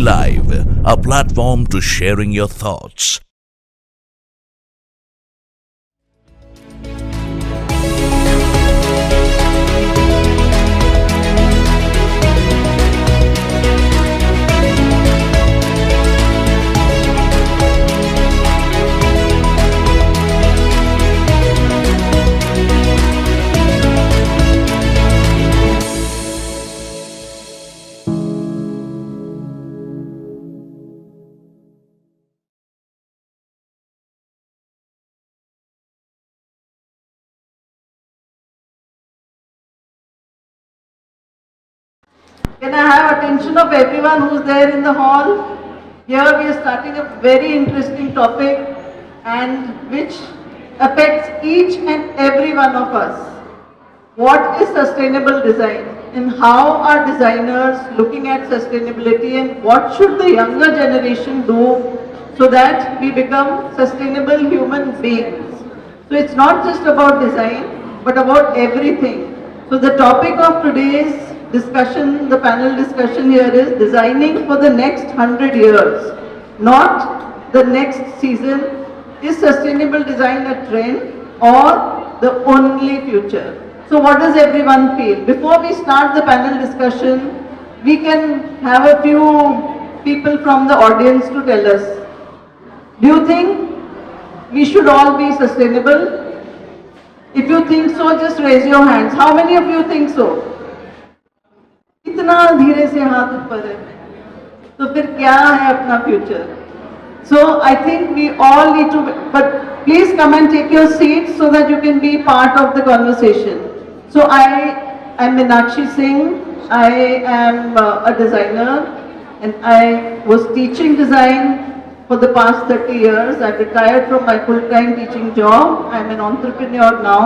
Live, a platform to sharing your thoughts. Can I have attention of everyone who's there in the hall? Here we are starting a very interesting topic and which affects each and every one of us. What is sustainable design and how are designers looking at sustainability and what should the younger generation do so that we become sustainable human beings? So it's not just about design but about everything. So the topic of today's discussion, the panel discussion here is designing for the next 100 years, not the next season. Is sustainable design a trend or the only future? So what does everyone feel? Before we start the panel discussion, we can have a few people from the audience to tell us. Do you think we should all be sustainable? If you think so, just raise your hands. How many of you think so? इतना धीरे से हाथ ऊपर है तो फिर क्या है अपना future so I think we all need to but please come and take your seat so that you can be part of the conversation so I am Meenakshi Singh I am a designer and I was teaching design for the past 30 years. I've retired from my full-time teaching job. I'm an entrepreneur now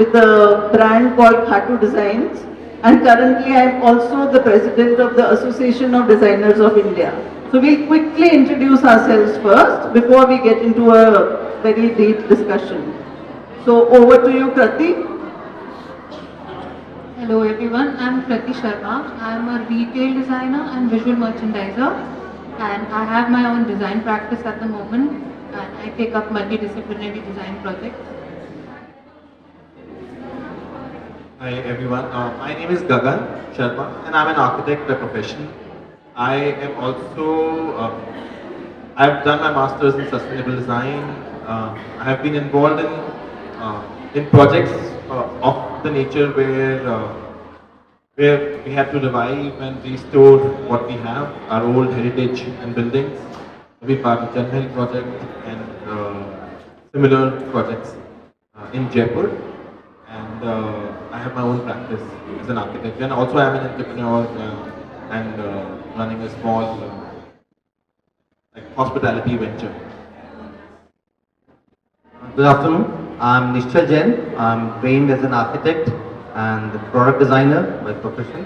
with a brand called Khatu Designs. And currently I am also the president of the Association of Designers of India. So we'll quickly introduce ourselves first before we get into a very deep discussion. So over to you, Krati. Hello everyone, I'm Krati Sharma. I'm a retail designer and visual merchandiser and I have my own design practice at the moment and I take up multidisciplinary design projects. Hi everyone, my name is Gagan Sharma and I'm an architect by profession. I am also, I've done my masters in sustainable design. I have been involved in projects of the nature where we have to revive and restore what we have, our old heritage and buildings. We part of Gyanvihar project and similar projects in Jaipur. And I have my own practice as an architect, and also I am an entrepreneur and running a small hospitality venture. Good afternoon. I'm Nishchal Jain. I'm trained as an architect and product designer by profession,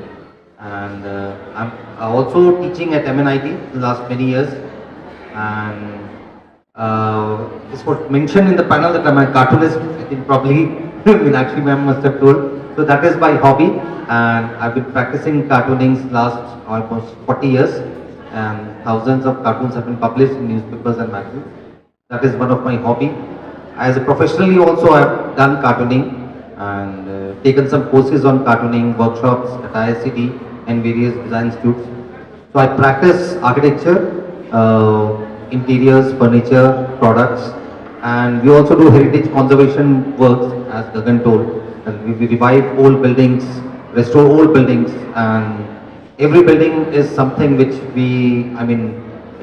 and I'm also teaching at MNIT the last many years. And this was mentioned in the panel that I'm a cartoonist. I think probably Meenakshi ma'am must have told. So that is my hobby, and I've been practicing cartooning last almost 40 years, and thousands of cartoons have been published in newspapers and magazines. That is one of my hobby. As a professionally also I've done cartooning and taken some courses on cartooning, workshops at ISCT and various design institutes. So I practice architecture, interiors, furniture, products, and we also do heritage conservation works, as Gagan told. And we revive old buildings, restore old buildings, and every building is something which we,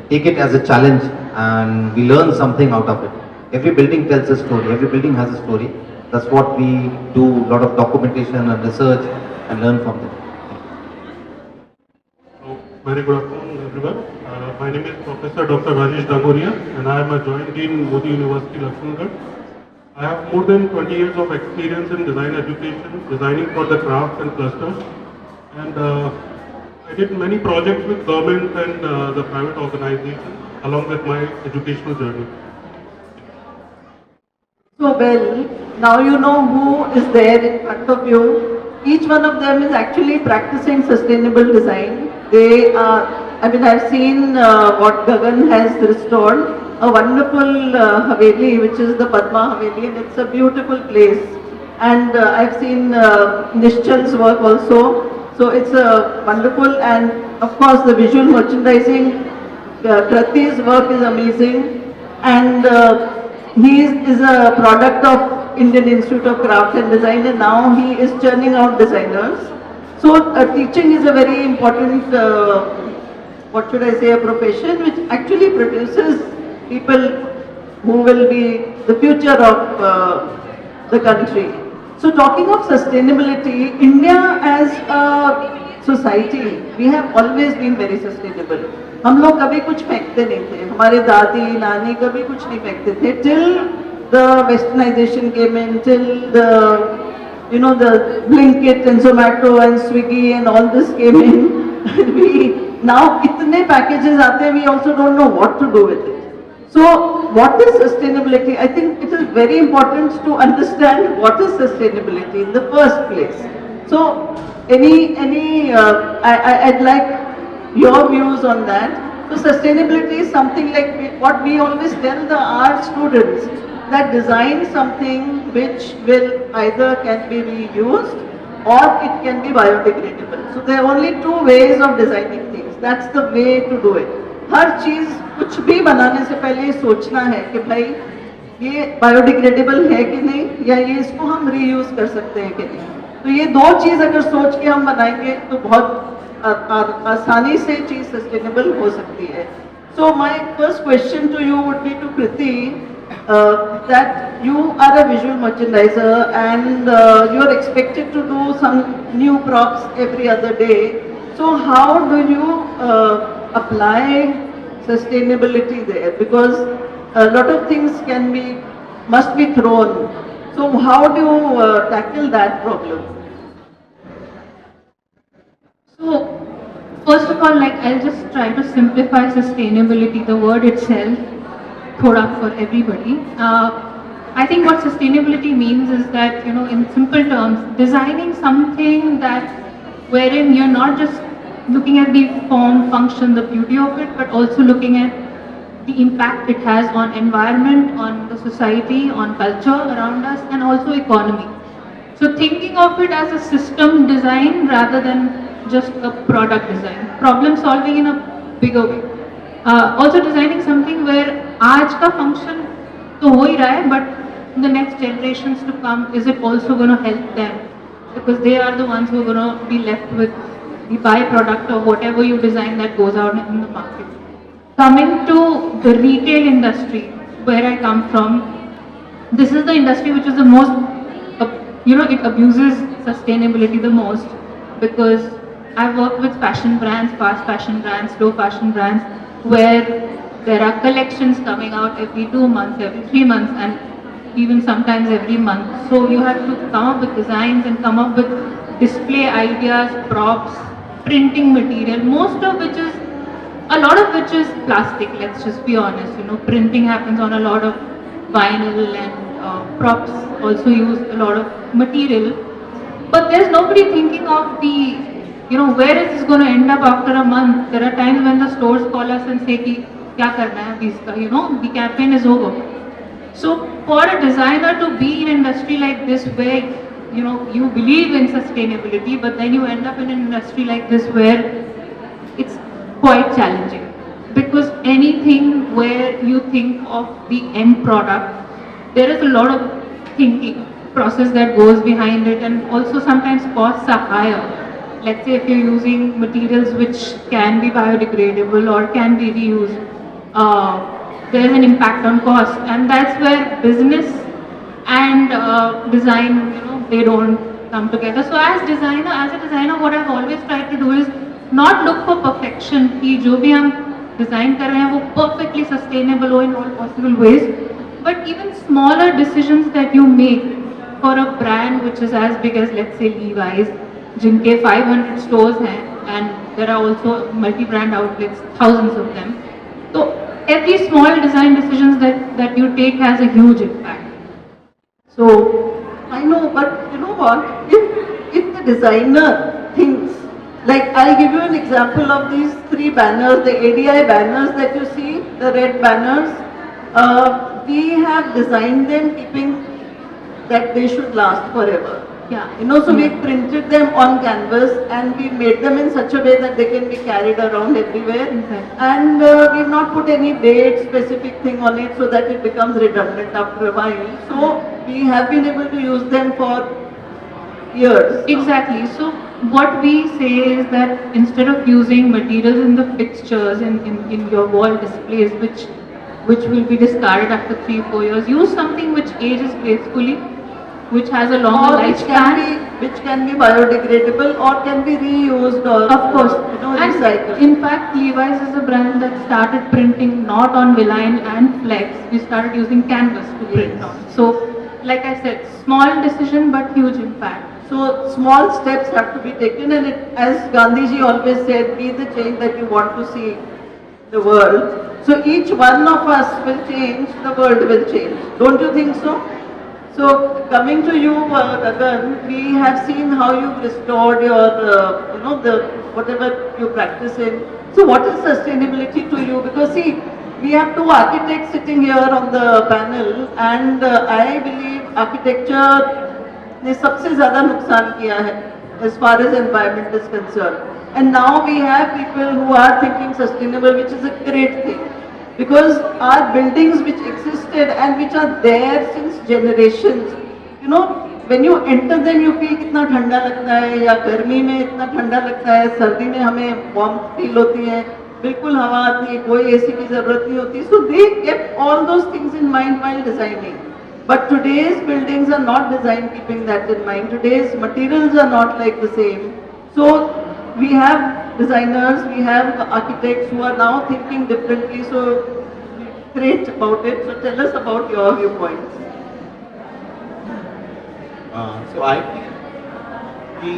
take it as a challenge and we learn something out of it. Every building tells a story, every building has a story. That's what we do, a lot of documentation and research and learn from them. Very good afternoon everyone. My name is Professor Dr. Rajesh Dangoria and I am a joint dean Modi University, Luxembourg. I have more than 20 years of experience in design education, designing for the craft and clusters. And I did many projects with government and the private organizations along with my educational journey. So well, now you know who is there in front of you. Each one of them is actually practicing sustainable design. They are I mean, I've seen what Gagan has restored, a wonderful Haveli, which is the Padma Haveli, and it's a beautiful place. And I've seen Nishchal's work also. So it's a wonderful, and of course the visual merchandising, Krati's work is amazing. And he is a product of Indian Institute of Craft and Design, and now he is churning out designers. So teaching is a very important, what should I say, a profession which actually produces people who will be the future of the country. So talking of sustainability, India as a society, we have always been very sustainable. हम लोग कभी कुछ फेंकते नहीं थे, हमारे दादी नानी कभी कुछ नहीं फेंकते थे till the westernization came in, till the the Blinkit and Zomato and Swiggy and all this came in. We now इतने packages आते हैं, we also don't know what to do with it. So what is sustainability? I think it is very important to understand what is sustainability in the first place. So I'd like your views on that. So sustainability is something like what we always tell the art students, that design something which will either can be reused or it can be biodegradable. So there are only two ways of designing things. That's the way to do it. हर चीज कुछ भी बनाने से पहले ये सोचना है कि भाई ये बायोडिग्रेडेबल है कि नहीं, या ये इसको हम रीयूज कर सकते हैं कि नहीं. तो ये दो चीज अगर सोच के हम बनाएंगे तो बहुत आसानी से चीज सस्टेनेबल हो सकती है. So my first question to you would be to Kriti, that you are a visual merchandiser and you are expected to do some new props every other day. So how do you apply sustainability there? Because a lot of things must be thrown. So how do you tackle that problem? So, first of all, I'll just try to simplify sustainability, the word itself, thoda for everybody. I think what sustainability means is that, in simple terms, designing something wherein you're not just looking at the form, function, the beauty of it, but also looking at the impact it has on environment, on the society, on culture around us, and also economy. So thinking of it as a system design rather than just a product design. Problem solving in a bigger way. Also designing something where आज का function तो हो ही रहा है, but the next generations to come, is it also going to help them? Because they are the ones who are going to be left with the byproduct of whatever you design that goes out in the market. Coming to the retail industry, where I come from, this is the industry which is the most, it abuses sustainability the most, because I've worked with fashion brands, fast fashion brands, slow fashion brands, where there are collections coming out every 2 months, every 3 months, and even sometimes every month. So you have to come up with designs and come up with display ideas, props, printing material, a lot of which is plastic, let's just be honest. Printing happens on a lot of vinyl, and props also use a lot of material. But there's nobody thinking of where is this going to end up after a month. There are times when the stores call us and say, kya karna hai abhi iska, the campaign is over. So for a designer to be in an industry like this where you believe in sustainability, but then you end up in an industry like this where it's quite challenging. Because anything where you think of the end product, there is a lot of thinking process that goes behind it, and also sometimes costs are higher. Let's say if you're using materials which can be biodegradable or can be reused, there's an impact on cost, and that's where business and design, they don't come together. So as a designer, what I've always tried to do is not look for perfection, कि जो भी हम design कर रहे हैं वो perfectly sustainable हो in all possible ways, but even smaller decisions that you make for a brand which is as big as, let's say, Levi's, जिनके 500 stores हैं, and there are also multi-brand outlets, thousands of them. So every small design decisions that you take has a huge impact. So I know, but you know what? If the designer thinks Like I'll give you an example of these three banners, the ADI banners that you see, the red banners. We have designed them keeping that they should last forever. Yeah. You know, so we printed them on canvas and we made them in such a way that they can be carried around everywhere. Exactly. And we've not put any date specific thing on it so that it becomes redundant after a while. So we have been able to use them for years. Exactly. So what we say is that instead of using materials in the fixtures in your wall displays, which will be discarded after 3-4 years, use something which ages gracefully, which has a longer Or lifespan. which can be biodegradable or can be reused or Of course, you know, and recycled. in fact, Levi's is a brand that started printing not on Viline and Flex. We started using canvas to print Yes. on. So, like I said, small decision but huge impact. So small steps have to be taken, and as Gandhiji always said, be the change that you want to see in the world. So each one of us will change, the world will change. Don't you think so? So coming to you, Gagan, we have seen how you've restored your, you know, the whatever you practice in. So what is sustainability to you? Because see, we have two architects sitting here on the panel, and I believe architecture ने सबसे ज़्यादा नुकसान किया है as far as environment is concerned. And now we have people who are thinking sustainable, which is a great thing. Because our buildings which existed and which are there since generations, you know, when you enter them you feel कितना ठंडा लगता है, या गर्मी में इतना ठंडा लगता है, सर्दी में हमें warm feel होती है, बिल्कुल हवा आती है, कोई AC की ज़रूरत नहीं होती. So they kept all those things in mind while designing. But today's buildings are not designed keeping that in mind. Today's materials are not like the same. So we have designers, we have architects who are now thinking differently. So great about it. So tell us about your viewpoints. So I feel कि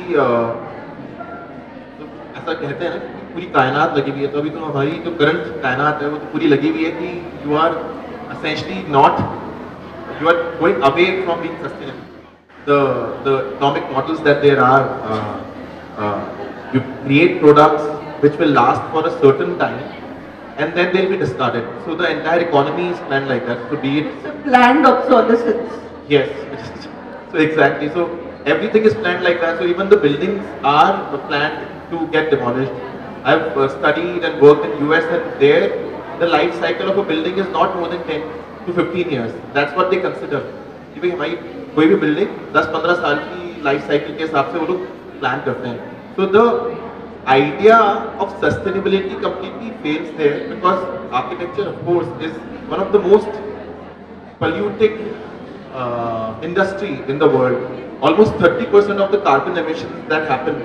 तो ऐसा कहते हैं ना कि पूरी कायनात लगी हुई है, तो अभी तो हमारी जो करंट कायनात है वो तो पूरी लगी हुई है कि you are essentially not, you are going away from being sustainable. The economic models that there are, you create products which will last for a certain time and then they'll be discarded. So the entire economy is planned like that. So be it, It's a planned obsolescence. yes, so exactly. So everything is planned like that. So even the buildings are planned to get demolished. I've studied and worked in US, and there the life cycle of a building is not more than 10 to 15 years. That's what they consider. कि भाई हमारी कोई भी building 10-15 साल की life cycle के हिसाब से वो लोग प्लान करते हैं. So the idea of sustainability completely fails there, because architecture, of course, is one of the most polluting industry in the world. Almost 30% of the carbon emissions that happen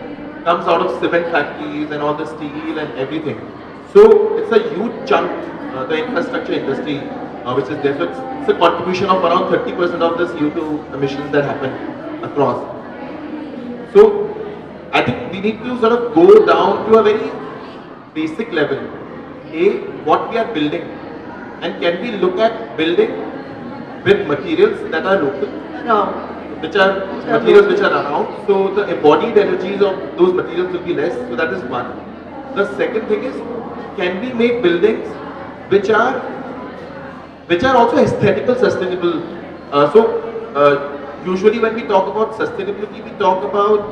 comes out of cement factories and all the steel and everything. So it's a huge chunk, the infrastructure industry, which is there. So it's a contribution of around 30% of the CO2 emissions that happen across. So I think we need to sort of go down to a very basic level. A, what we are building, and can we look at building with materials that are local, No. which are materials which are around, so the embodied energies of those materials will be less. So that is one. The second thing is, can we make buildings which are also aesthetical sustainable? Usually when we talk about sustainability, we talk about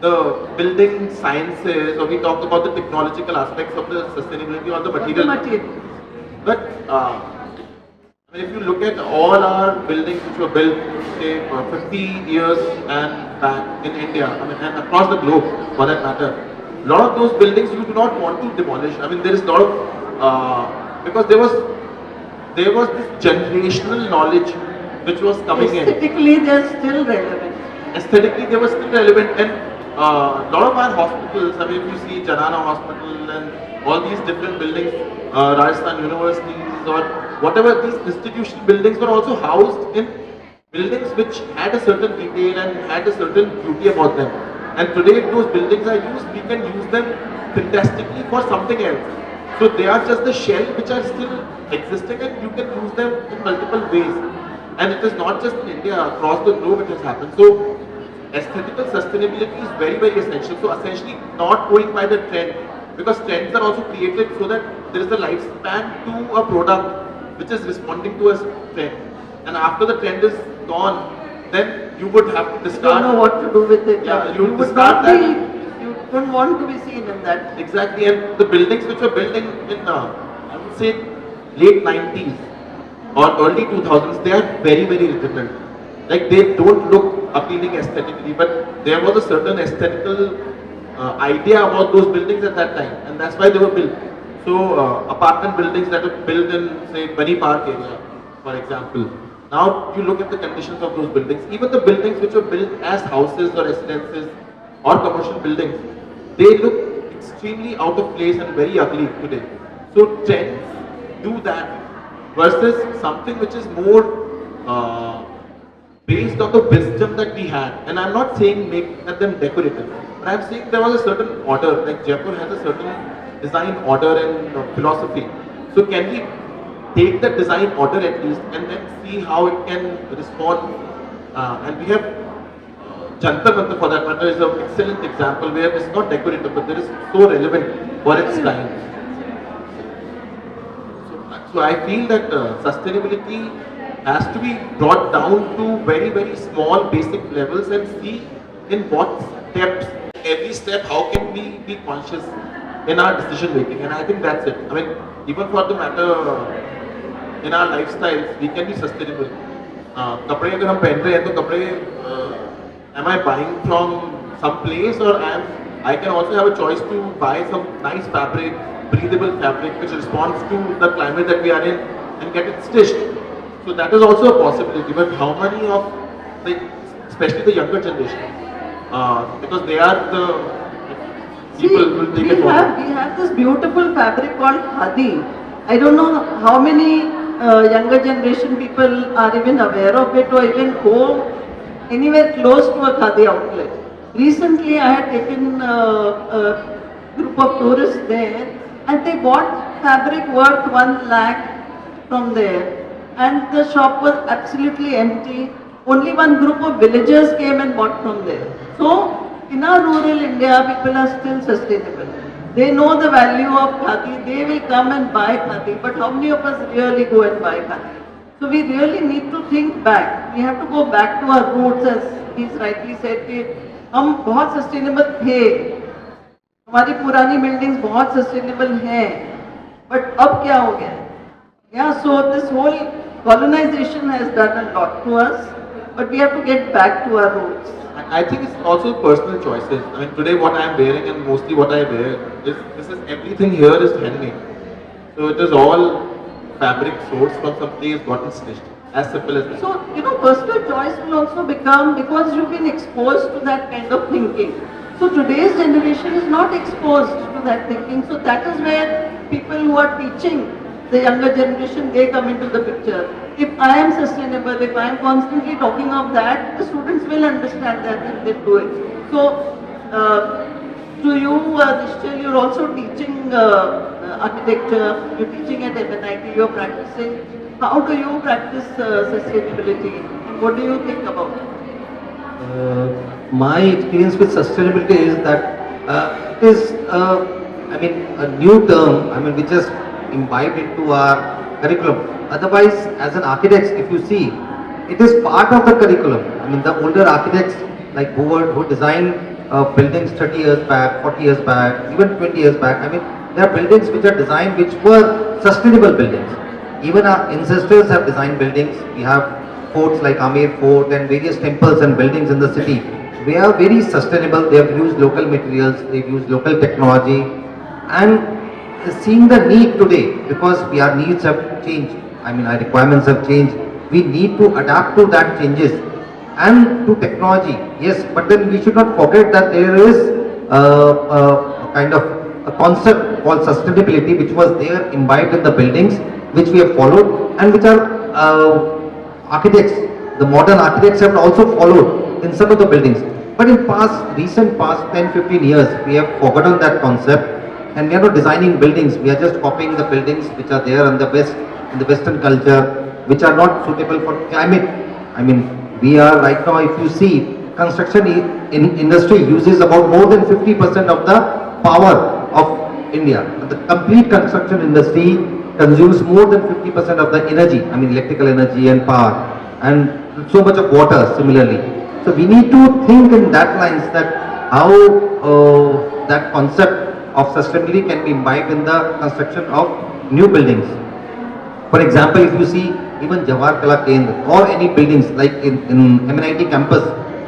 the building sciences, or we talk about the technological aspects of the sustainability or the material. But I mean, if you look at all our buildings which were built, say, 50 years and back in India, I mean, and across the globe for that matter, a lot of those buildings you do not want to demolish. I mean, there is a lot of, because there was this generational knowledge which was coming in. Aesthetically, they're still relevant. Aesthetically, they were still relevant, and a lot of our hospitals, I mean, if you see Janana Hospital and all these different buildings, Rajasthan universities or whatever, these institution buildings were also housed in buildings which had a certain detail and had a certain beauty about them. And today, if those buildings are used, we can use them fantastically for something else. So they are just the shell which are still existing, and you can use them in multiple ways. And it is not just in India, across the globe it has happened. So aesthetical sustainability is very, very essential. So essentially not going by the trend, because trends are also created so that there is a lifespan to a product which is responding to a trend. And after the trend is gone, then you would have to You discard. don't know what to do with it. Yeah, you would would discard not be, that. you don't want to be seen in that. Exactly, and the buildings which were built in I would say late 90s or early 2000s, they are very, very different. Like they don't look appealing aesthetically, but there was a certain aesthetical idea about those buildings at that time, and that's why they were built. So apartment buildings that were built in say Bunny Park area, for example. Now you look at the conditions of those buildings. Even the buildings which were built as houses or residences or commercial buildings, they look extremely out of place and very ugly today. So trends do that versus something which is more based on the wisdom that we had. And I'm not saying make them decorative, but I'm saying there was a certain order, like Jaipur has a certain design order and philosophy. So can we take that design order at least and then see how it can respond? And we have Jantar Mantar for that matter is an excellent example where it's not decorative but it is so relevant for its time. So I feel that sustainability has to be brought down to very, very small basic levels and see in what steps, every step, how can we be conscious in our decision making. And I think that's it. I mean, even for the matter in our lifestyles, we can be sustainable. कपड़े अगर हम पहनते हैं तो कपड़े am I buying from some place or I can also have a choice to buy some nice fabric, breathable fabric which responds to the climate that we are in and get it stitched. So that is also a possibility. But how many of the, especially the younger generation, because they are the people who will take it forward. We have this beautiful fabric called khadi. I don't know how many younger generation people are even aware of it or even go anywhere close to a khadi outlet. Recently I had taken a group of tourists there and they bought fabric worth 1 lakh from there and the shop was absolutely empty. Only one group of villagers came and bought from there. So in our rural India, people are still sustainable. They know the value of khadi, they will come and buy khadi, but how many of us really go and buy khadi? So we really need to think back. We have to go back to our roots, as he's rightly said, कि हम बहुत sustainable थे, हमारी पुरानी buildings बहुत sustainable हैं, but अब क्या हो गया? Yeah, so this whole colonization has done a lot to us, but we have to get back to our roots. I think it's also personal choices. I mean, today what I am wearing and mostly what I wear is everything here is handmade. So it is all fabric sourced from some place, gotten stitched. As simple as that. So, personal choice will also become, because you've been exposed to that kind of thinking. So today's generation is not exposed to that thinking. So that is where people who are teaching the younger generation, they come into the picture. If I am sustainable, if I am constantly talking of that, the students will understand that and they do it. So, to you, Nishchal, you're also teaching architecture, you're teaching at MNIT, you're practicing. How do you practice sustainability? And what do you think about it? My experience with sustainability is that it is, a new term, which has imbibed into our curriculum. Otherwise, as an architect, if you see, it is part of the curriculum. The older architects like who designed buildings 30 years back, 40 years back, even 20 years back, there are buildings which are designed which were sustainable buildings. Even our ancestors have designed buildings. We have forts like Amir Fort and various temples and buildings in the city. They are very sustainable. They have used local materials, they've used local technology, and seeing the need today, because our needs have changed, our requirements have changed, we need to adapt to that changes and to technology, yes, but then we should not forget that there is a kind of a concept called sustainability which was there imbibed in the buildings, which we have followed and which our architects, the modern architects have also followed in some of the buildings. But in recent past 10-15 years, we have forgotten that concept. And we are not designing buildings, we are just copying the buildings which are there in the Western culture, which are not suitable for climate. We are right now, if you see, construction industry uses about more than 50% of the power of India. The complete construction industry consumes more than 50% of the energy, I mean electrical energy and power, and so much of water similarly. So we need to think in that lines that how that concept of sustainability can be imbibed in the construction of new buildings. For example, if you see even Jawahar Kala Kendra or any buildings like in MNIT campus,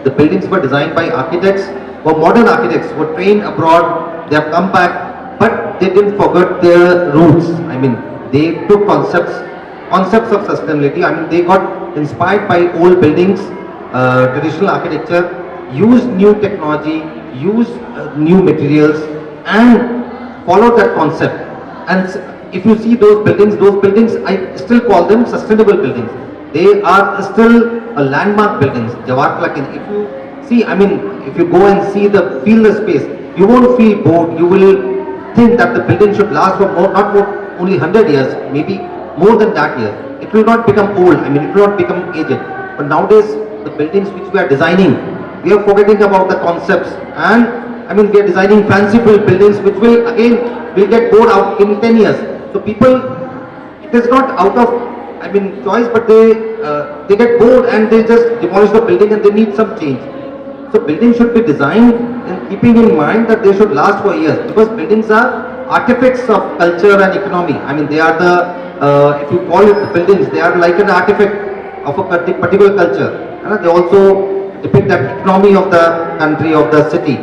the buildings were designed by architects, were modern architects, were trained abroad, they have come back, but they didn't forget their roots. I mean, they took concepts of sustainability. I mean, they got inspired by old buildings, traditional architecture, used new technology, used new materials, and followed that concept. And if you see those buildings, I still call them sustainable buildings. They are still a landmark buildings. Jawahar Kala Kendra. If you see, I mean, if you go and feel the space, you won't feel bored. You will think that the building should last for not only 100 years, maybe more than that years. It will not become old. I mean, it will not become aged. But nowadays, the buildings which we are designing, we are forgetting about the concepts, and I mean, we are designing fanciful buildings which will get bored out in 10 years. So people, it is not out of, I mean, choice, but they get bored and they just demolish the building and they need some change. So buildings should be designed in keeping in mind that they should last for years, because buildings are artifacts of culture and economy. I mean, they are the, if you call it the buildings, they are like an artifact of a particular culture. And they also depict that economy of the country, of the city.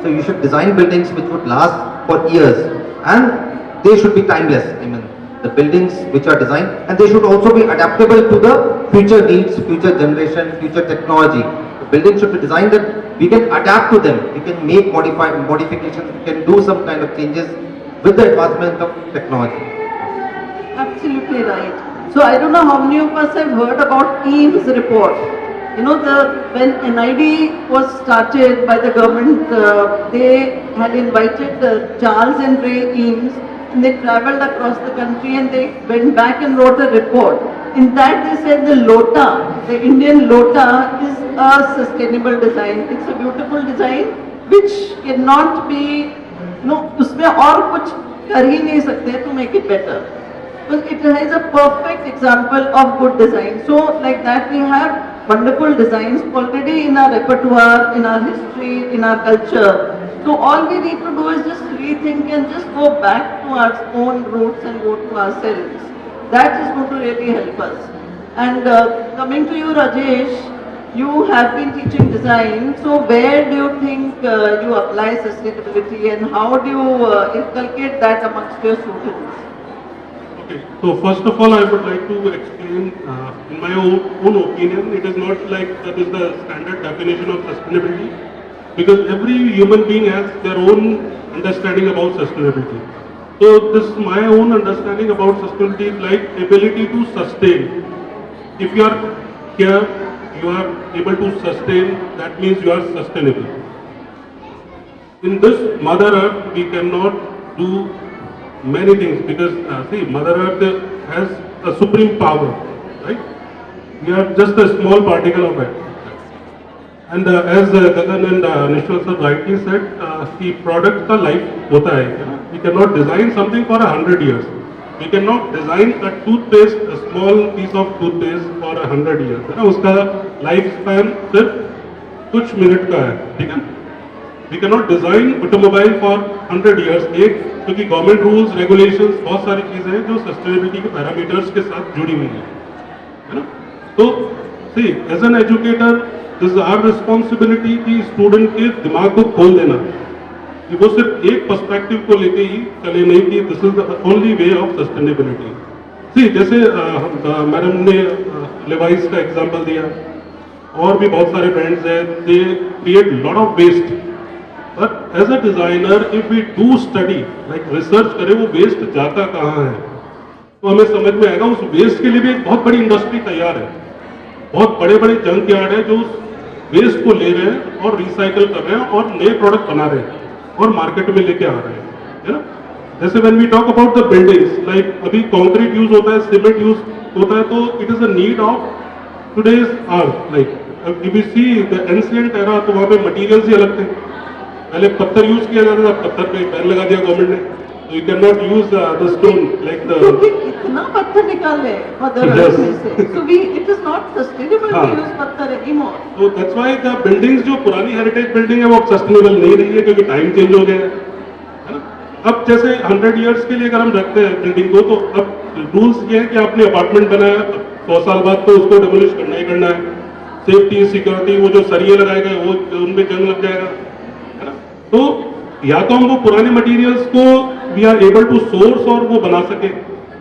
So you should design buildings which would last for years, and they should be timeless. I mean, the buildings which are designed, and they should also be adaptable to the future needs, future generation, future technology. The buildings should be designed that we can adapt to them, we can make modifications, we can do some kind of changes with the advancement of technology. Absolutely right. So I don't know how many of us have heard about Eames report. You know, when NID was started by the government, they had invited Charles and Ray Eames, and they travelled across the country and they went back and wrote a report. In that they said the Lota, the Indian Lota, is a sustainable design. It's a beautiful design which cannot be, you know, उसमें और कुछ कर ही नहीं सकते to make it better. Because it has a perfect example of good design. So like that we have wonderful designs already in our repertoire, in our history, in our culture. So all we need to do is just rethink and just go back to our own roots and go to ourselves. That is going to really help us. And coming to you, Rajesh, you have been teaching design. So where do you think you apply sustainability, and how do you inculcate that amongst your students? Okay, so first of all, I would like to explain, in my own opinion, it is not like that is the standard definition of sustainability, because every human being has their own understanding about sustainability. So this is my own understanding about sustainability, like ability to sustain. If you are here, you are able to sustain, that means you are sustainable. In this Mother Earth, we cannot do many things, because see, Mother Earth has a supreme power, right? We are just a small particle of it. And as Gagan and Nishwal sir rightly said, the product का life होता है. We cannot design something for 100 years. We cannot design a toothpaste, a small piece of toothpaste for 100 years. है ना, उसका lifespan सिर्फ कुछ minute का है, ठीक है? We cannot design automobile for 100 years. एक क्योंकि गवर्नमेंट रूल्स, रेगुलेशंस, बहुत सारी चीजें हैं जो सस्टेनेबिलिटी के पैरामीटर्स के साथ जुड़ी हुई हैं, है ना? तो see as an educator this is our responsibility कि स्टूडेंट के दिमाग को खोल देना, कि वो सिर्फ एक पर्सपेक्टिव को लेके ही चले नहीं कि this is the only way of sustainability. See जैसे मैडम ने लेवाइस का एग्जांपल दिया, और भी बहुत सारे ब्रांड्स हैं, they create lot of waste. But as a designer if we do study, like research करें वो वेस्ट जाता कहाँ है, तो हमें समझ में आएगा उस वेस्ट के लिए भी एक बहुत बड़ी इंडस्ट्री तैयार है. बहुत बड़े बड़े जंक यार्ड है जो उस वेस्ट को ले रहे हैं और रिसाइकल कर रहे हैं और नए प्रोडक्ट बना रहे हैं और मार्केट में लेके आ रहे हैं, है ना? जैसे when we talk about the buildings, like अभी कंक्रीट यूज होता है, सीमेंट यूज होता है, तो it is a need of today's earth. Like if you see the ancient era, तो वहाँ पे मटीरियल्स ही अलग थे. पहले पत्थर यूज किया जाता था, पत्थर पे बैन लगा दिया गवर्नमेंट ने. So you cannot use the stone like the. क्योंकि इतना पत्थर निकाले मदर अर्थ में से, so it is not sustainable to use पत्थर anymore. So that's why the buildings जो पुरानी हेरिटेज बिल्डिंग है वो अब सस्टेनेबल नहीं रही है क्योंकि टाइम चेंज हो गया है ना. अब जैसे 100 इयर्स के लिए अगर हम रखते हैं बिल्डिंग को, तो अब रूल्स ये है कि आपने अपार्टमेंट बनाया 100 साल बाद तो उसको डेमोलिश करना ही करना है. सेफ्टी सिक्योरिटी वो जो सरिये लगाए गए वो उनमें जंग लग जाएगा है ना. तो या तो हम वो पुराने मटेरियल्स को we are able to source और वो बना सके,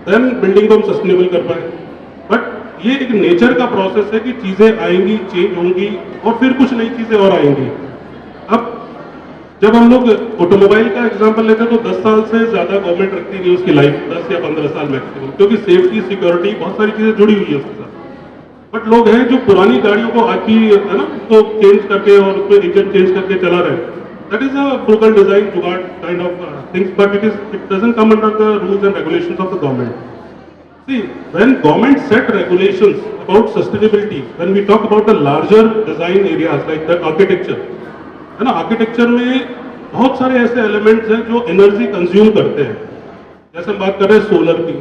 देन बिल्डिंग को हम सस्टेनेबल कर पाए. बट ये एक नेचर का प्रोसेस है कि चीजें आएंगी, चेंज होंगी और फिर कुछ नई चीजें और आएंगी. अब जब हम लोग ऑटोमोबाइल का एग्जांपल लेते हैं तो 10 साल से ज्यादा गवर्नमेंट रखती नहीं उसकी लाइफ, 10 या 15 साल मैक्सिमम, क्योंकि सेफ्टी सिक्योरिटी बहुत सारी चीजें जुड़ी हुई है उसके साथ. बट लोग हैं जो पुरानी गाड़ियों को आज भी है ना तो चेंज करके और उसमें इंजन चेंज करके चला रहे हैं. That is a frugal design jugaad kind of things, but it doesn't come under the rules and regulations of the government. See, when government set regulations about sustainability, when we talk about the larger design areas like the architecture, है ना, architecture में बहुत सारे ऐसे elements हैं जो energy consume करते हैं. जैसे हम बात कर रहे हैं सोलर की,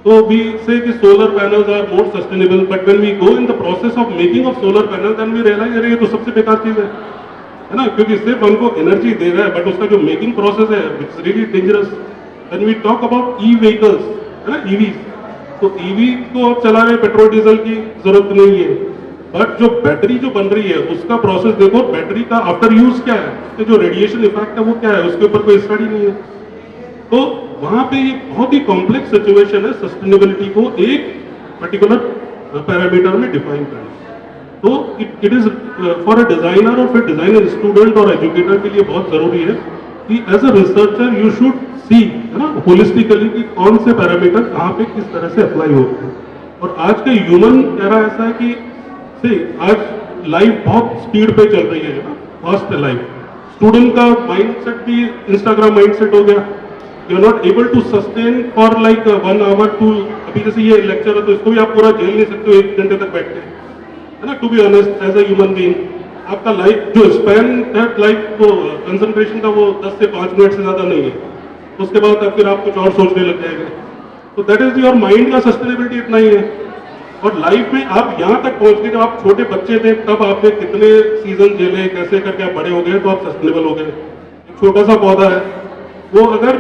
तो वी से कि solar panels are more sustainable, but when we go in the process of making of solar panel then we realize अरे ये तो सबसे बेकार चीज है ना, क्योंकि सिर्फ हमको एनर्जी दे रहा है बट उसका जो मेकिंग प्रोसेस है it's really dangerous. When we talk about e vehicles है ना, ईवी, तो ईवी को आप चला रहे पेट्रोल डीजल की जरूरत नहीं है, बट जो बैटरी जो बन रही है उसका प्रोसेस देखो, बैटरी का आफ्टर यूज क्या है, उसके जो रेडिएशन इफेक्ट है वो क्या है, उसके ऊपर कोई स्टडी नहीं है. तो वहां पे ये बहुत ही कॉम्प्लेक्स सिचुएशन है सस्टेनेबिलिटी को एक पर्टिकुलर पैरामीटर में डिफाइन करना. तो it is for a designer और फिर डिजाइनर स्टूडेंट और एजुकेटर के लिए बहुत जरूरी है कि as a researcher you should see है ना होलिस्टिकली कि कौन से पैरामीटर कहाँ पे किस तरह से अप्लाई होते हैं. और आज का ह्यूमन एरा ऐसा है कि आज लाइफ बहुत स्पीड पे चल रही है ना, फास्ट है लाइफ. स्टूडेंट का माइंडसेट भी इंस्टाग्राम माइंडसेट हो गया. You are not able to sustain for like 1 hour too, अभी जैसे ये लेक्चर है तो इसको भी आप पूरा झेल नहीं सकते हो 1 घंटे तक बैठ के है ना. To be honest as a human being आपका लाइफ जो स्पैन है लाइफ को कंसंट्रेशन का वो 10 से 5 मिनट से ज्यादा नहीं है. उसके बाद अब फिर आप कुछ और सोचने लग जाएंगे. तो दैट इज योर माइंड का सस्टेनेबिलिटी इतना ही है. और लाइफ में आप यहाँ तक पहुंच गए, जब आप छोटे बच्चे थे तब आपने कितने सीजन झेले, कैसे करके आप बड़े हो गए तो आप सस्टेनेबल हो गए. एक छोटा सा पौधा है वो अगर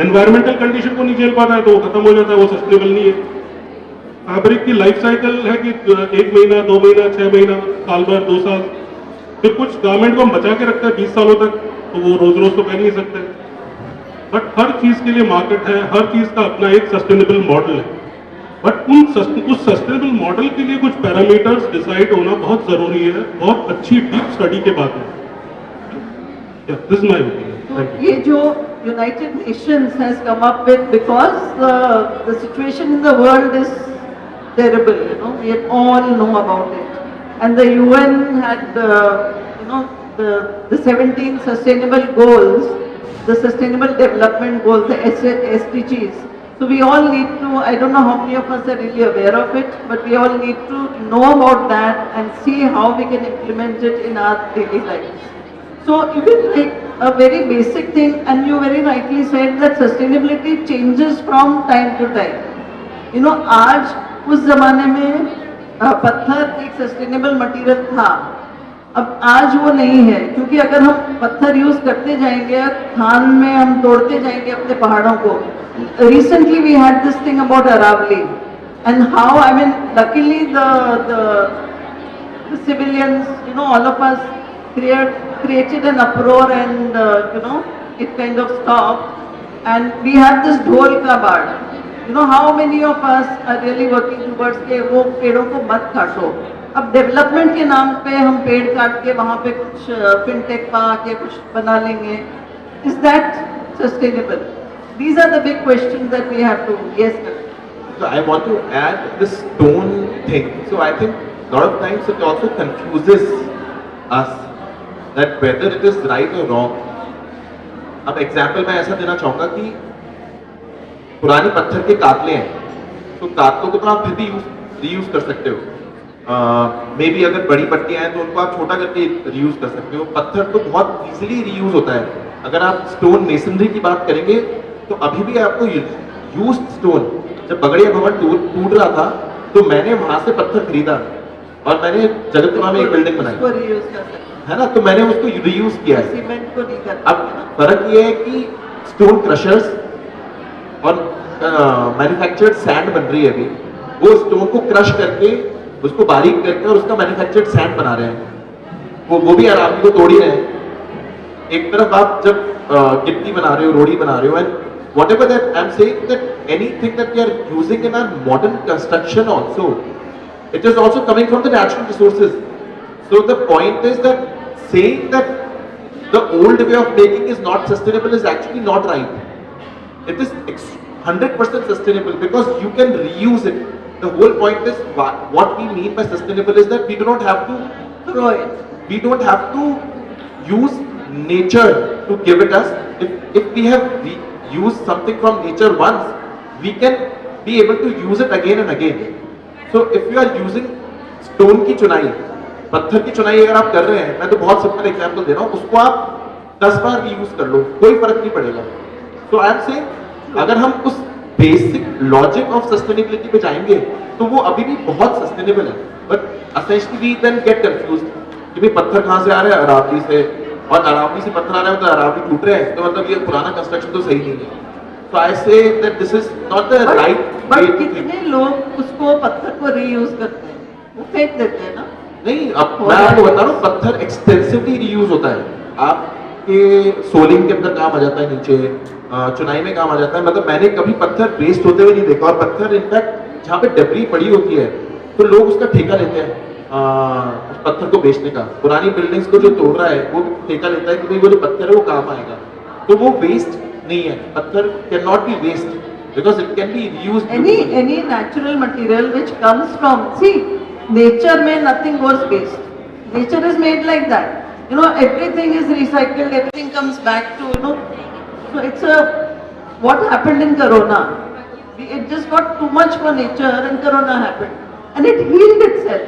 एनवायरमेंटल कंडीशन को नहीं झेल पाता है तो वो खत्म हो जाता है, वो सस्टेनेबल नहीं है. फैब्रिक की लाइफ साइकिल है कि 1 महीना 2 महीना 6 महीना साल भर 2 साल. फिर कुछ गारमेंट को हम बचा के रखते हैं 20 सालों तक, तो वो रोज रोज तो पहन नहीं सकते. बट हर चीज के लिए मार्केट है, हर चीज का अपना एक सस्टेनेबल मॉडल है. बट उस सस्टेनेबल मॉडल के लिए कुछ पैरामीटर्स डिसाइड होना बहुत जरूरी है, बहुत अच्छी डीप स्टडी के बाद में. This is my opinion. ये जो United Nations has come up with, because the situation in the world is terrible, you know, we all know about it, and the UN had the 17 sustainable goals, the sustainable development goals, the SDGs. So we all need to, I don't know how many of us are really aware of it, but we all need to know about that and see how we can implement it in our daily lives. So even like a very basic thing, and you very rightly said that sustainability changes from time to time. You know, आज उस जमाने में पत्थर एक sustainable material था, अब आज वो नहीं है, क्योंकि अगर हम पत्थर यूज करते जाएंगे, खान में हम तोड़ते जाएंगे अपने पहाड़ों को. Recently we had this thing about Aravali and how, I mean, luckily the civilians, you know, all of us created an uproar and it kind of stopped, and we have this ढोल का बाढ़. You know how many of us are really working towards के वो पेड़ों को मत काटो. अब डेवलपमेंट के नाम पे हम पेड़ काट के वहाँ पे कुछ फिनटेक पा के कुछ बना लेंगे. Is that sustainable? These are the big questions that we have to. Yes, sir. So I want to add this tone thing. So I think a lot of times it also confuses us that whether it is right or wrong. अब example मैं ऐसा देना चाहूँगा कि पुराने पत्थर के कातले हैं, तो कातलों को तो आप फिर भी रीयूज कर सकते हो. मे बी अगर बड़ी पट्टियां हैं तो उनको आप छोटा करके रीयूज कर सकते हो। पत्थर तो बहुत इजीली रीयूज होता है। अगर आप स्टोन मेसनरी की बात करेंगे तो अभी भी आपको यूज्ड स्टोन, जब बगड़िया भवन टूट रहा था तो मैंने वहां से पत्थर खरीदा और मैंने जगतपुरा में एक बिल्डिंग बनाई, उसको रीयूज कर सकते हैं, है ना, तो मैंने उसको रीयूज किया है। सीमेंट को नहीं कर। अब फर्क ये है कि स्टोन क्रशर्स और मैन्युफैक्चर्ड सैंड बन रही है अभी, वो स्टोन को क्रश करके उसको बारीक करके और उसका मैन्युफैक्चर्ड सैंड बना रहे हैं। वो भी आरामी को तोड़ ही रहे हैं। एक तरफ आप जब गिट्टी बना रहे हो, रोड़ी बना रहे हो, and whatever that I'm saying, that anything that we are using in our modern construction also, it is also coming from the natural resources. So the point is that saying that the old way of making is not sustainable is actually not right. It is 100% sustainable because you can reuse it. The whole point is what we mean by sustainable is that we do not have to throw it. We don't have to use nature to give it us. If we have used something from nature once, we can be able to use it again and again. So if you are using stone की चुनाई, पत्थर की चुनाई अगर आप कर रहे हैं, मैं तो बहुत सिंपल एग्जांपल दे रहा हूँ, उसको आप 10 बार रीयूज कर लो, कोई फर्क नहीं पड़ेगा। So I am saying अगर हम उस बेसिक लॉजिक ऑफ सस्टेनेबिलिटी पे जाएंगे तो वो अभी भी बहुत सस्टेनेबल है, but essentially we then get confused कि भाई पत्थर कहाँ से आ रहा है, अरावली से, और अरावली से पत्थर आ रहा है तो अरावली टूट रहा है, तो मतलब ये पुराना कंस्ट्रक्शन तो सही नहीं है। So I say that this is not the right way to think. कितने लोग उसको पत्थर को रीयूज करते हैं, वो फेंक देते हैं ना। नहीं, अब मैं आपको बता रहा हूँ, पत्थर एक्सटेंसिवली रीयूज होता है। आपके सोलिंग के अंदर काम आ जाता है, नीचे चुनाई में काम आ जाता है। मतलब मैंने कभी पत्थर वेस्ट होते हुए नहीं देखा, और पत्थर इनफैक्ट जहाँ पे डेब्री पड़ी होती है तो लोग उसका ठेका लेते हैं उस पत्थर को बेचने का। पुरानी बिल्डिंग्स को जो तोड़ रहा है वो ठेका लेता है कि भाई वो जो पत्थर है वो काम आएगा, तो वो वेस्ट नहीं है। पत्थर can not be waste because it can be reused. Any natural material which comes from, see, nature में nothing goes waste. Nature is made like that. You know, everything is recycled, everything comes back to, you know. So it's what happened in Corona. It just got too much for nature and Corona happened. And it healed itself.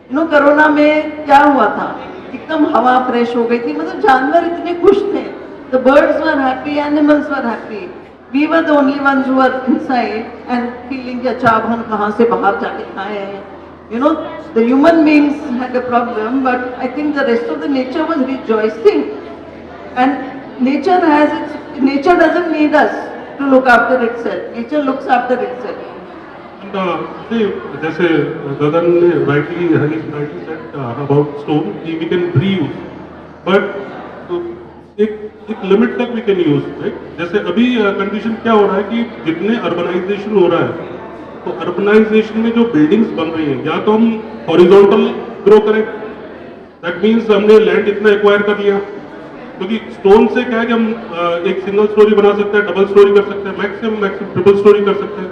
You know, Corona में क्या हुआ था? एकदम हवा fresh हो गई थी, मतलब जानवर इतने खुश थे. The birds were happy, animals were happy. We were the only ones who were inside and feeling कि अच्छा अब हम कहाँ से बाहर जाके खाए हैं. You know, the human beings had a problem, but I think the rest of the nature was rejoicing. And nature doesn't need us to look after itself. Nature looks after itself. And see, जैसे गगन ने rightly said about stone, कि we can reuse, but एक limit तक we can use, right. जैसे अभी condition क्या हो रहा है कि जितने अर्बनाइजेशन हो रहा है, तो अर्बनाइजेशन में जो बिल्डिंग्स बन रही हैं, या तो हम हॉरिजॉन्टल ग्रो करें, दैट मीन्स हमने लैंड इतना एक्वायर कर लिया, क्योंकि स्टोन से क्या है कि हम एक सिंगल स्टोरी बना सकते हैं, डबल स्टोरी कर सकते हैं, मैक्सिमम ट्रिपल स्टोरी कर सकते हैं।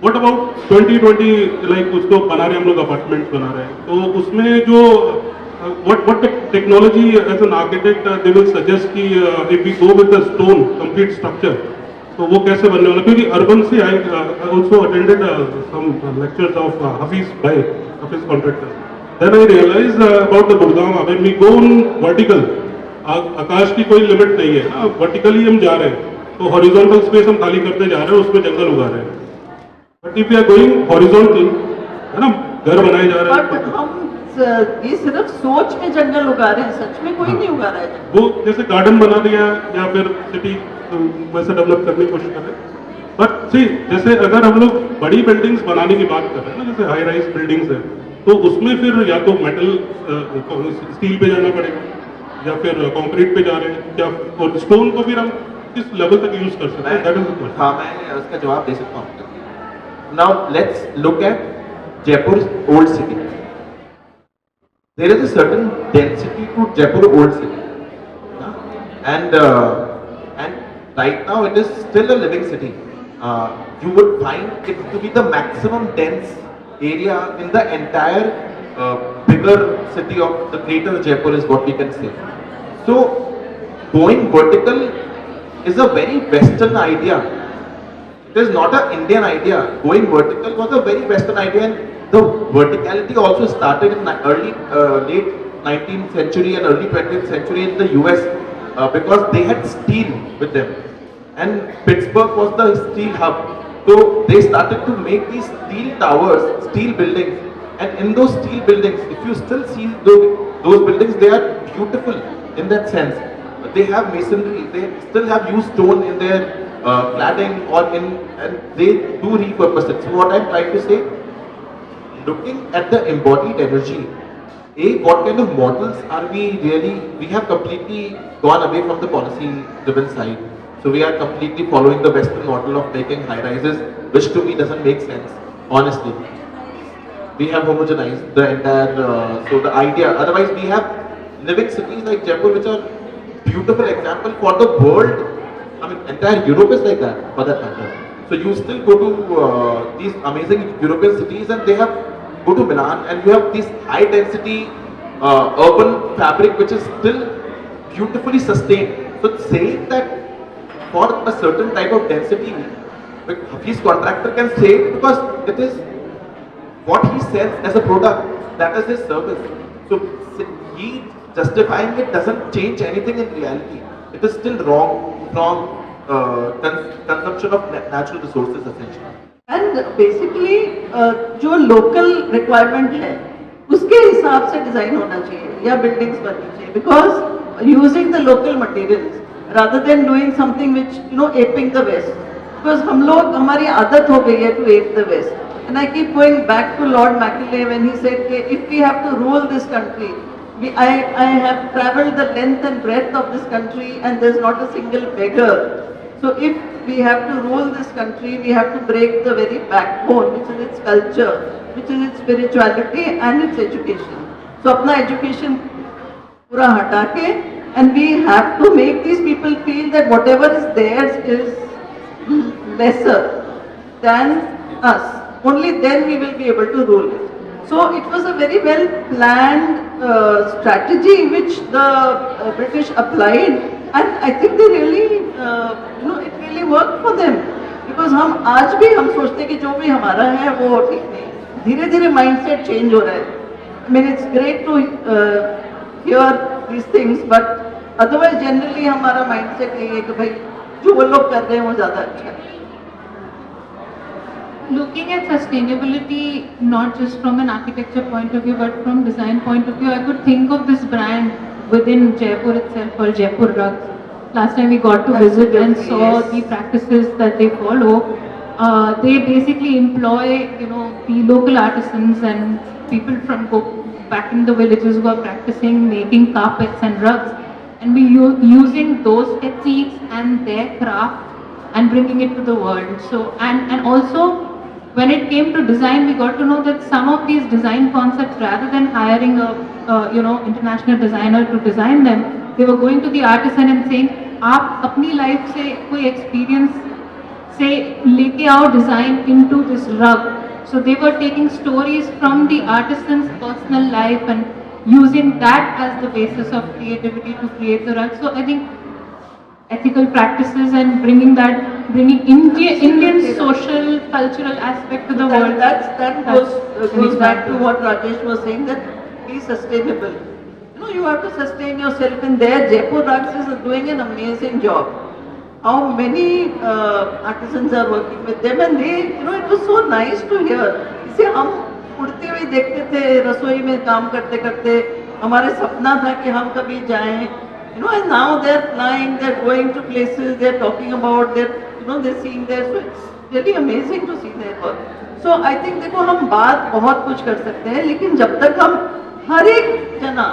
व्हाट अबाउट 2020 लाइक उसको बना रहे हैं हम लोग, अपार्टमेंट्स बना रहे हैं, तो उसमें जो what technology as an architect they will suggest कि if we go with the stone complete structure, तो वो कैसे बनने वाला, क्योंकि अर्बन से I also attended some lectures of Hafiz contractor, then I realized about the Gurgaon, when we go on vertical, आकाश की कोई लिमिट नहीं है, वर्टिकली हम जा रहे हैं, तो हॉरिजॉन्टल स्पेस हम खाली करते जा रहे हैं, उसमें जंगल उगा रहे हैं। But if we are going horizontal, है ना, घर बनाए जा रहे हैं, ये सिर्फ सोच में जंगल उगा रहे हैं, सच में कोई नहीं उगा रहा है। वो जैसे गार्डन बना दिया या फिर सिटी वैसे डेवलप करने की कोशिश कर रहे हैं। बट सी, जैसे अगर हम लोग बड़ी बिल्डिंग्स बनाने की बात कर रहे हैं ना, जैसे हाई राइज बिल्डिंग्स है, तो उसमें फिर या तो मेटल स्टील पे जाना पड़ेगा या फिर कंक्रीट पे जा रहे हैं, क्या और स्टोन को फिर हम किस लेवल तक यूज कर सकते हैं, दैट इज द क्वेश्चन। हाँ, मैं उसका जवाब दे सकता हूँ। Now let's look at Jaipur old city. There is a certain density to Jaipur old city, and right now it is still a living city. You would find it to be the maximum dense area in the entire bigger city of the greater Jaipur is what we can say. So going vertical is a very Western idea. It is not an Indian idea. Going vertical was a very Western idea, and the verticality also started in late 19th century and early 20th century in the US because they had steel with them, and Pittsburgh was the steel hub. So they started to make these steel towers, steel buildings, and in those steel buildings, if you still see those buildings, they are beautiful in that sense. They have masonry, they still have used stone in their cladding and they do repurpose it. So what I'm trying to say, looking at the embodied energy, what kind of models are we have completely gone away from the policy driven side. So we are completely following the Western model of making high rises, which to me doesn't make sense, honestly. We have homogenized the entire, so the idea, otherwise we have living cities like Jaipur, which are beautiful example for the world. I mean, entire Europe is like that, for that matter. So you still go to these amazing European cities and they have, go to Milan and you have this high density urban fabric which is still beautifully sustained. So saying that for a certain type of density, his contractor can say it because it is what he sells as a product, that is his service. So he justifying it doesn't change anything in reality. It is still wrong from consumption of natural resources essentially. And basically जो local requirement है उसके हिसाब से design होना चाहिए या buildings बननी चाहिए, because using the local materials rather than doing something which aping the West, because हम लोग हमारी आदत हो गई है to ape the West. And I keep going back to Lord Macaulay when he said that if we have to rule this country, I have travelled the length and breadth of this country and there's not a single beggar. So if we have to rule this country, we have to break the very backbone, which is its culture, which is its spirituality and its education. So अपना education पूरा हटा के, and we have to make these people feel that whatever is theirs is lesser than us. Only then we will be able to rule it. So it was a very well planned strategy which the British applied, and I think they really, it really worked for them. Because हम आज भी हम सोचते हैं कि जो भी हमारा है वो ठीक नहीं, धीरे धीरे mindset change हो रहा है. I mean it's great to hear these things, but otherwise generally हमारा mindset यही है कि भाई जो वो लोग कर रहे हैं वो ज़्यादा अच्छा है. Looking at sustainability, not just from an architecture point of view, but from design point of view, I could think of this brand within Jaipur itself called Jaipur Rugs. Last time we got to visit and saw the practices that they follow. They basically employ, the local artisans and people from back in the villages who are practicing making carpets and rugs, and we using those techniques and their craft and bringing it to the world. So and also, when it came to design, we got to know that some of these design concepts, rather than hiring a international designer to design them, they were going to the artisan and saying, आप अपनी life से कोई experience से लेके आओ design into this rug. So they were taking stories from the artisan's personal life and using that as the basis of creativity to create the rug. So I think ethical practices and bringing Indian social cultural aspect to the world. That goes back to what Rajesh was saying, that be sustainable. You have to sustain yourself in there. Jaipur Rugs is doing an amazing job. How many artisans are working with them, and they, it was so nice to hear. इसे हम उड़ते हुए देखते थे रसोई में काम करते करते, हमारे सपना था कि हम कभी जाएं. And now they're flying, they're going to places, they're talking about they're seeing there. So it's really amazing to see their work. So I think देखो हम बात बहुत कुछ कर सकते हैं, लेकिन जब तक हम हर एक जना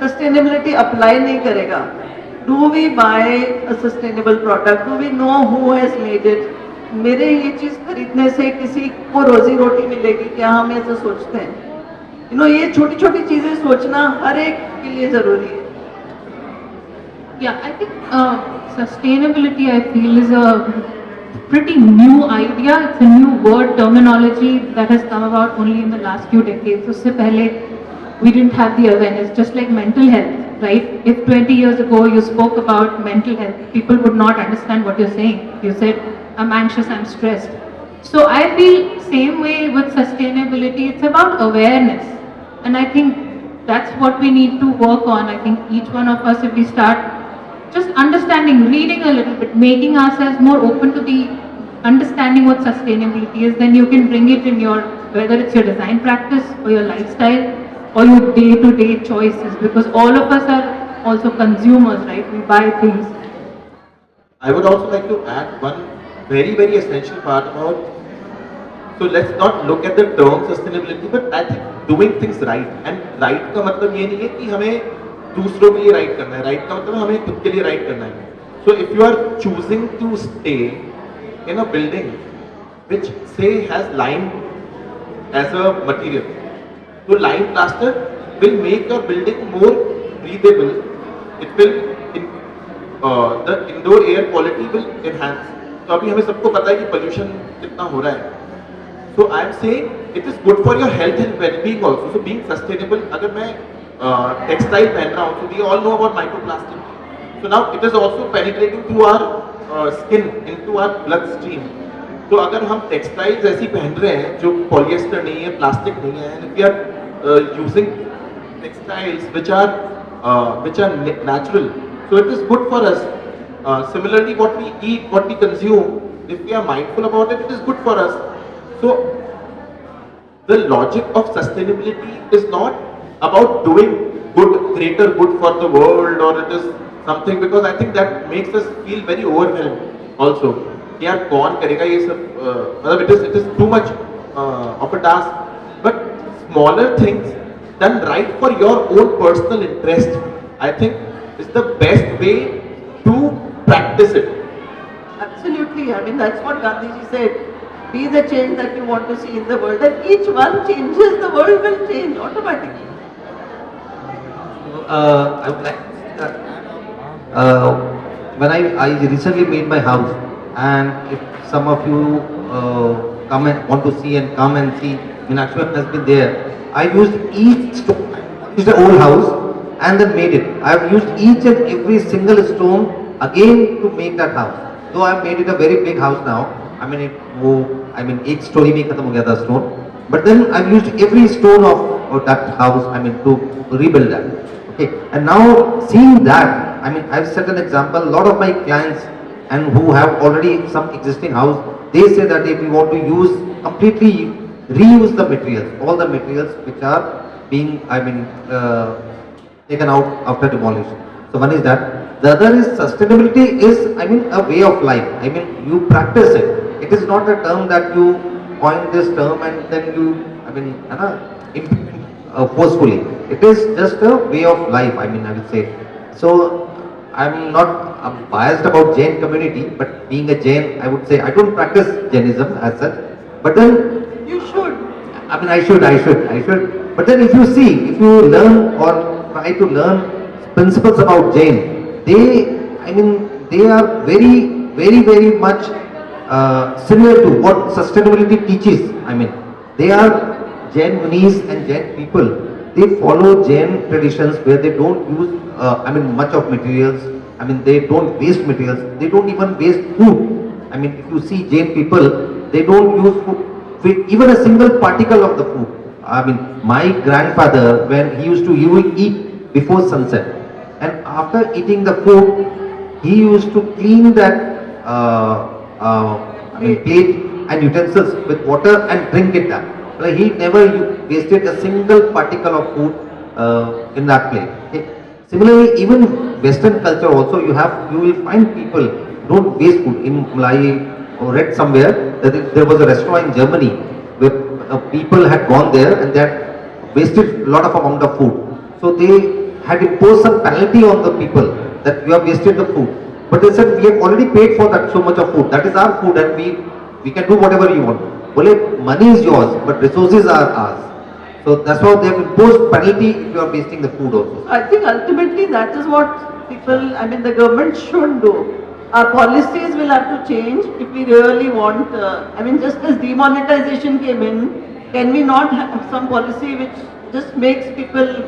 sustainability apply नहीं करेगा, do we buy a sustainable product? Do we know who has made it? मेरे ये चीज़ खरीदने से किसी को रोजी रोटी मिलेगी क्या, हम ऐसा सोचते हैं. ये छोटी छोटी चीजें सोचना हर एक के लिए जरूरी है. Yeah, I think sustainability, I feel, is a pretty new idea. It's a new word terminology that has come about only in the last few decades. उससे पहले we didn't have the awareness, just like mental health, right? If 20 years ago you spoke about mental health, people would not understand what you're saying. You said, I'm anxious, I'm stressed. So I feel same way with sustainability, it's about awareness. And I think that's what we need to work on. I think each one of us, if we start just understanding, reading a little bit, making ourselves more open to the understanding what sustainability is, then you can bring it in your, whether it's your design practice or your lifestyle or your day-to-day choices, because all of us are also consumers, right? We buy things. I would also like to add one very, very essential part about, so let's not look at the term sustainability, but I think doing things right. And right का मतलब ये नहीं है कि हमें दूसरों के लिए right करना है. Right का मतलब हमें खुद के लिए right करना है. So if you are choosing to stay in a building which say has lime as a material, so lime plaster will make your building more breathable. It will the indoor air quality will enhance. तो अभी हमें सबको पता है कि pollution कितना हो रहा है. So I am saying it is good for your health and well-being also. So being sustainable, अगर मैं textile पहन रहा हूँ, so we all know about microplastic. So now it is also penetrating through our skin into our bloodstream. तो अगर हम textiles ऐसी पहन रहे हैं जो polyester नहीं है, plastic नहीं है, and if we are using textiles which are natural, so it is good for us. Similarly, what we eat, what we consume, if we are mindful about it, it is good for us. So, the logic of sustainability is not about doing good, greater good for the world, or it is something, because I think that makes us feel very overwhelmed also. यार कौन करेगा ये सब, मतलब it is too much of a task. But smaller things done right for your own personal interest, I think is the best way to practice it. Absolutely. I mean, that's what Gandhiji said. Be the change that you want to see in the world, and each one changes, the world will change automatically. I would like when I recently made my house, and if some of you come and want to see and come and see, Meenakshi has been there. I used each stone, used the old house and then made it. I have used each and every single stone again to make that house. Though I have made it a very big house now. I mean एक story में खत्म हो गया था stone. But then I've used every stone of that house. I mean to rebuild that. Okay. And now seeing that, I mean I've set an example. A lot of my clients and who have already some existing house, they say that if we want to use completely reuse the materials, all the materials which are being taken out after demolition. So one is that. The other is sustainability is a way of life. I mean you practice it. It is not a term that you coin this term and then you implement forcefully. It is just a way of life. I would say. So I'm not biased about Jain community, but being a Jain, I would say I don't practice Jainism as such. But then you should. I should. But then if you learn or try to learn principles about Jain, they are very much similar to what sustainability teaches. They are Jain Munis and Jain people. They follow Jain traditions where they don't use much of materials. They don't waste materials. They don't even waste food. If you see Jain people, they don't use food, even a single particle of the food. My grandfather, when he used to eat before sunset, and after eating the food, he used to clean that plate and utensils with water and drink it up. He never wasted a single particle of food in that plate. Okay. Similarly, even Western culture also, you will find people don't waste food. In I read somewhere that there was a restaurant in Germany where people had gone there and they had wasted a lot of amount of food. So they had imposed some penalty on the people that you have wasted the food. But they said we have already paid for that so much of food. That is our food and we can do whatever you want. Well, money is yours, but resources are ours. So that's why they have imposed penalty if you are wasting the food also. I think ultimately that is what people, the government should do. Our policies will have to change if we really want, just as demonetization came in, can we not have some policy which just makes people,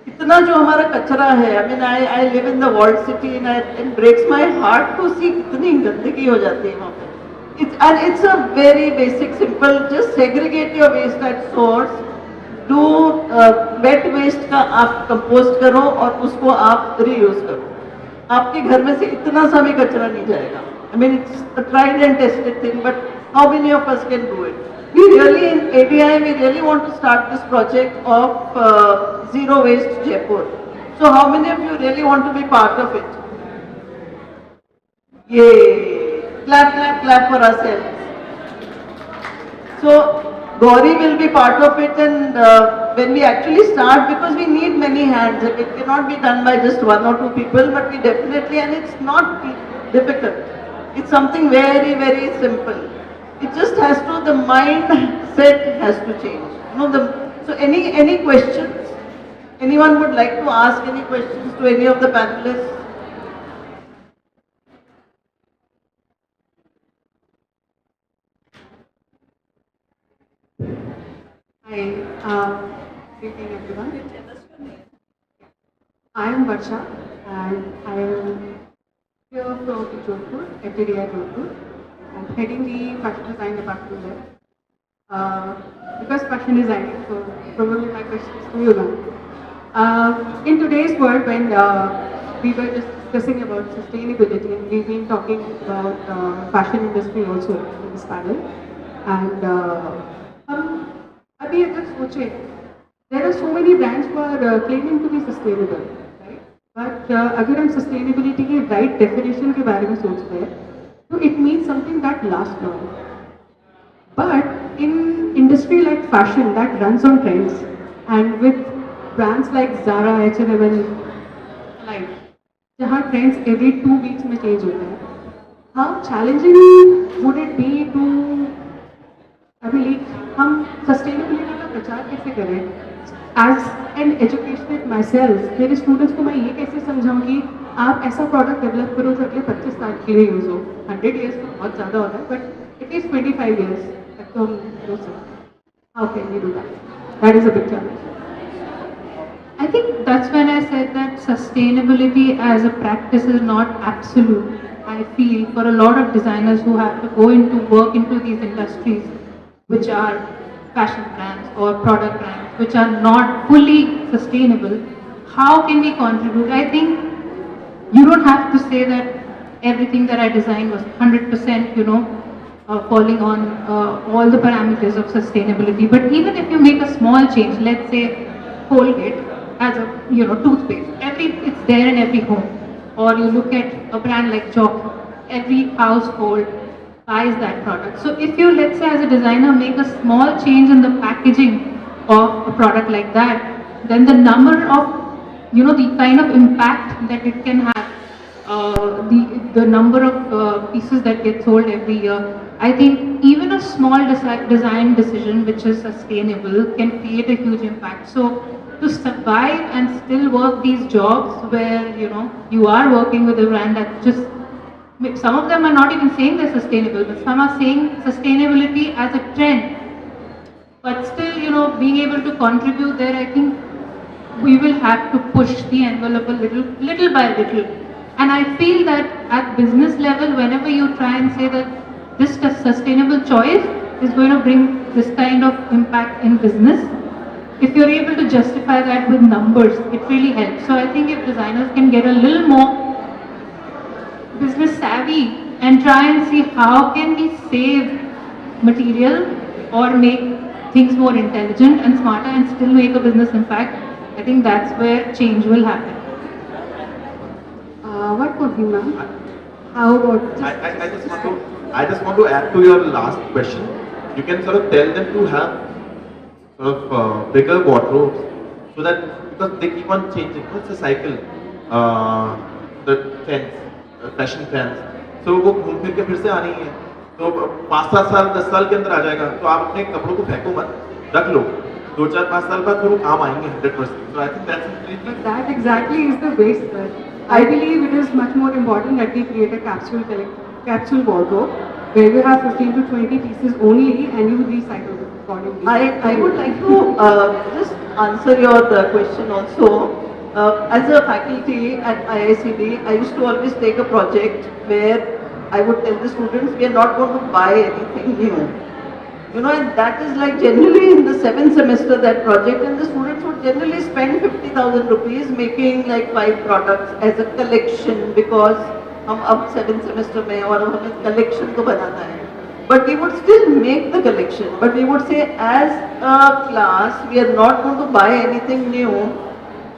itna jo hamara kachra hai, I live in the walled city and it breaks my heart to see kitni gandagi ho jati hai wahan pe. It's a very basic, simple. Just segregate your waste at source. Do wet waste का आप compost करो और उसको आप reuse करो. आपके घर में से इतना सा भी कचरा नहीं जाएगा. I mean, it's a tried and tested thing, but how many of us can do it? We really, in ADI, we really want to start this project of zero waste Jaipur. So how many of you really want to be part of it? Yay! Clap, clap, clap for ourselves. So Gauri will be part of it, and when we actually start, because we need many hands, it cannot be done by just one or two people, but we definitely, and it's not difficult. It's something very, very simple. It just has to, the mindset has to change. So any questions? Anyone would like to ask any questions to any of the panelists? Hi, good evening everyone. I am Varsha and I am here from Jaipur, FTDI Jaipur. I'm heading the fashion design department there. Because fashion designing, so probably my question is to you now. In today's world, when we were just discussing about sustainability and we've been talking about fashion industry also in this panel, and अभी अगर सोचे, there are so many brands who are claiming to be sustainable, right? But अगर हम sustainability के right definition के बारे में सोचते हैं, तो it means something that lasts long. But in industry like fashion that runs on trends, and with brands like Zara, H&M and like, जहाँ trends every 2 weeks में change होते हैं, how challenging would it be to अभी हम sustainability का प्रचार कैसे करें? As an educational myself, मेरे स्टूडेंट्स को मैं ये कैसे समझाऊँ कि आप ऐसा प्रोडक्ट डेवलप करो जो अगले 25 साल के लिए यूज़ हो. 100 years तो बहुत ज़्यादा होता है, बट एटलीस्ट 25 years तक तो हम यूज़ सकते. How can we do that? That is a big challenge. I think that's when I said that sustainability as a practice is not absolute. I feel for a lot of designers who have to go into work into these industries, which are fashion brands or product brands, which are not fully sustainable, how can we contribute? I think you don't have to say that everything that I designed was 100%, falling on all the parameters of sustainability. But even if you make a small change, let's say Colgate as a toothpaste, it's there in every home, or you look at a brand like Jockey, every household buys that product. So if you, let's say as a designer, make a small change in the packaging of a product like that, then the number of, the kind of impact that it can have, the number of pieces that get sold every year, I think even a small design decision which is sustainable can create a huge impact. So to survive and still work these jobs where, you are working with a brand that just, some of them are not even saying they're sustainable, but some are saying sustainability as a trend. But still, being able to contribute there, I think we will have to push the envelope a little by little. And I feel that at business level, whenever you try and say that this sustainable choice is going to bring this kind of impact in business, if you're able to justify that with numbers, it really helps. So I think if designers can get a little more business savvy and try and see how can we save material or make things more intelligent and smarter and still make a business impact, I think that's where change will happen. What could be, ma'am? How about I just want to add to your last question. You can sort of tell them to have sort of bigger wardrobes, so that because they keep on changing. It's a cycle. The trends. Fashion trends, तो वो घूम फिर के फिर से आनी है, तो 5-7 साल 10 साल के अंदर आ जाएगा. तो आप अपने कपड़ों को फेंको मत, रख लो, 2-4-5 साल बाद वो काम आएंगे 100%. So I think that exactly is the waste. I believe it is much more important that we create a capsule wardrobe where you have 15 to 20 pieces only and you recycle them accordingly. I would like to just answer your question also. As a faculty at IICD, I used to always take a project where I would tell the students, we are not going to buy anything new. You know, and that is like generally in the 7th semester that project, and the students would generally spend 50,000 rupees making like 5 products as a collection, because हम अब 7th semester में और हमें collection तो बनाना है. But we would still make the collection. But we would say, as a class, we are not going to buy anything new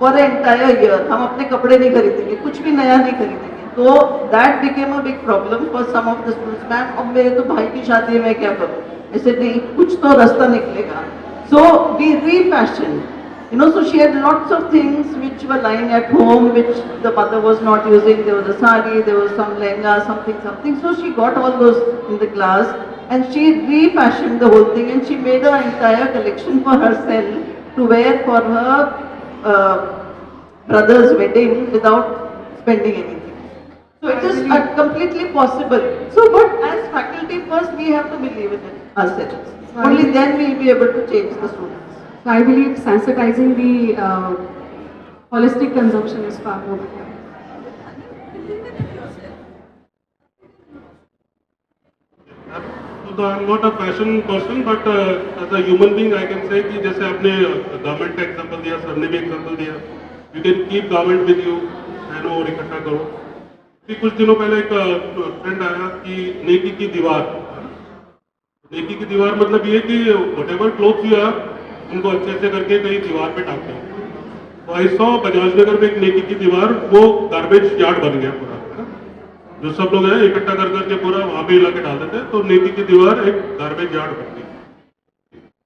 for the entire year. हम अपने कपड़े नहीं खरीदेंगे, कुछ भी नया नहीं खरीदेंगे. तो that became a big problem for some of the students. Ma'am, अब मेरे तो भाई की शादी है, मैं क्या करूँ? ऐसे नहीं, कुछ तो रास्ता निकलेगा. So we refashioned. You know, so she had lots of things which were lying at home, which the mother was not using. There was a sari, there was some lehenga, something. So she got all those in the class, and she refashioned the whole thing, and she made an entire collection for herself to wear for her brother's wedding without spending anything. So it is completely possible. So, but as faculty, first we have to believe in it ourselves. Only then we will be able to change the students. So I believe sensitizing the holistic consumption is far more better. So I'm not a fashion person, but as a human being, I can say कि जैसे आपने garment का example दिया, sir ने भी example दिया, you can keep garment with you, and और इकट्ठा करो. कि कुछ दिनों पहले एक ट्रेंड आया कि नेकी की दीवार मतलब ये कि whatever clothes you have, उनको अच्छे से करके कहीं दीवार पे टांगते हैं. तो आई सॉ बजाज नगर में एक नेकी की दीवार, वो गार्बेज यार्ड बन गया पूरा, है ना. जो सब लोग हैं इकट्ठा कर करके पूरा वहाँ पे ला के डाल देते हैं, तो नेकी की दीवार एक गार्बेज यार्ड बन गई.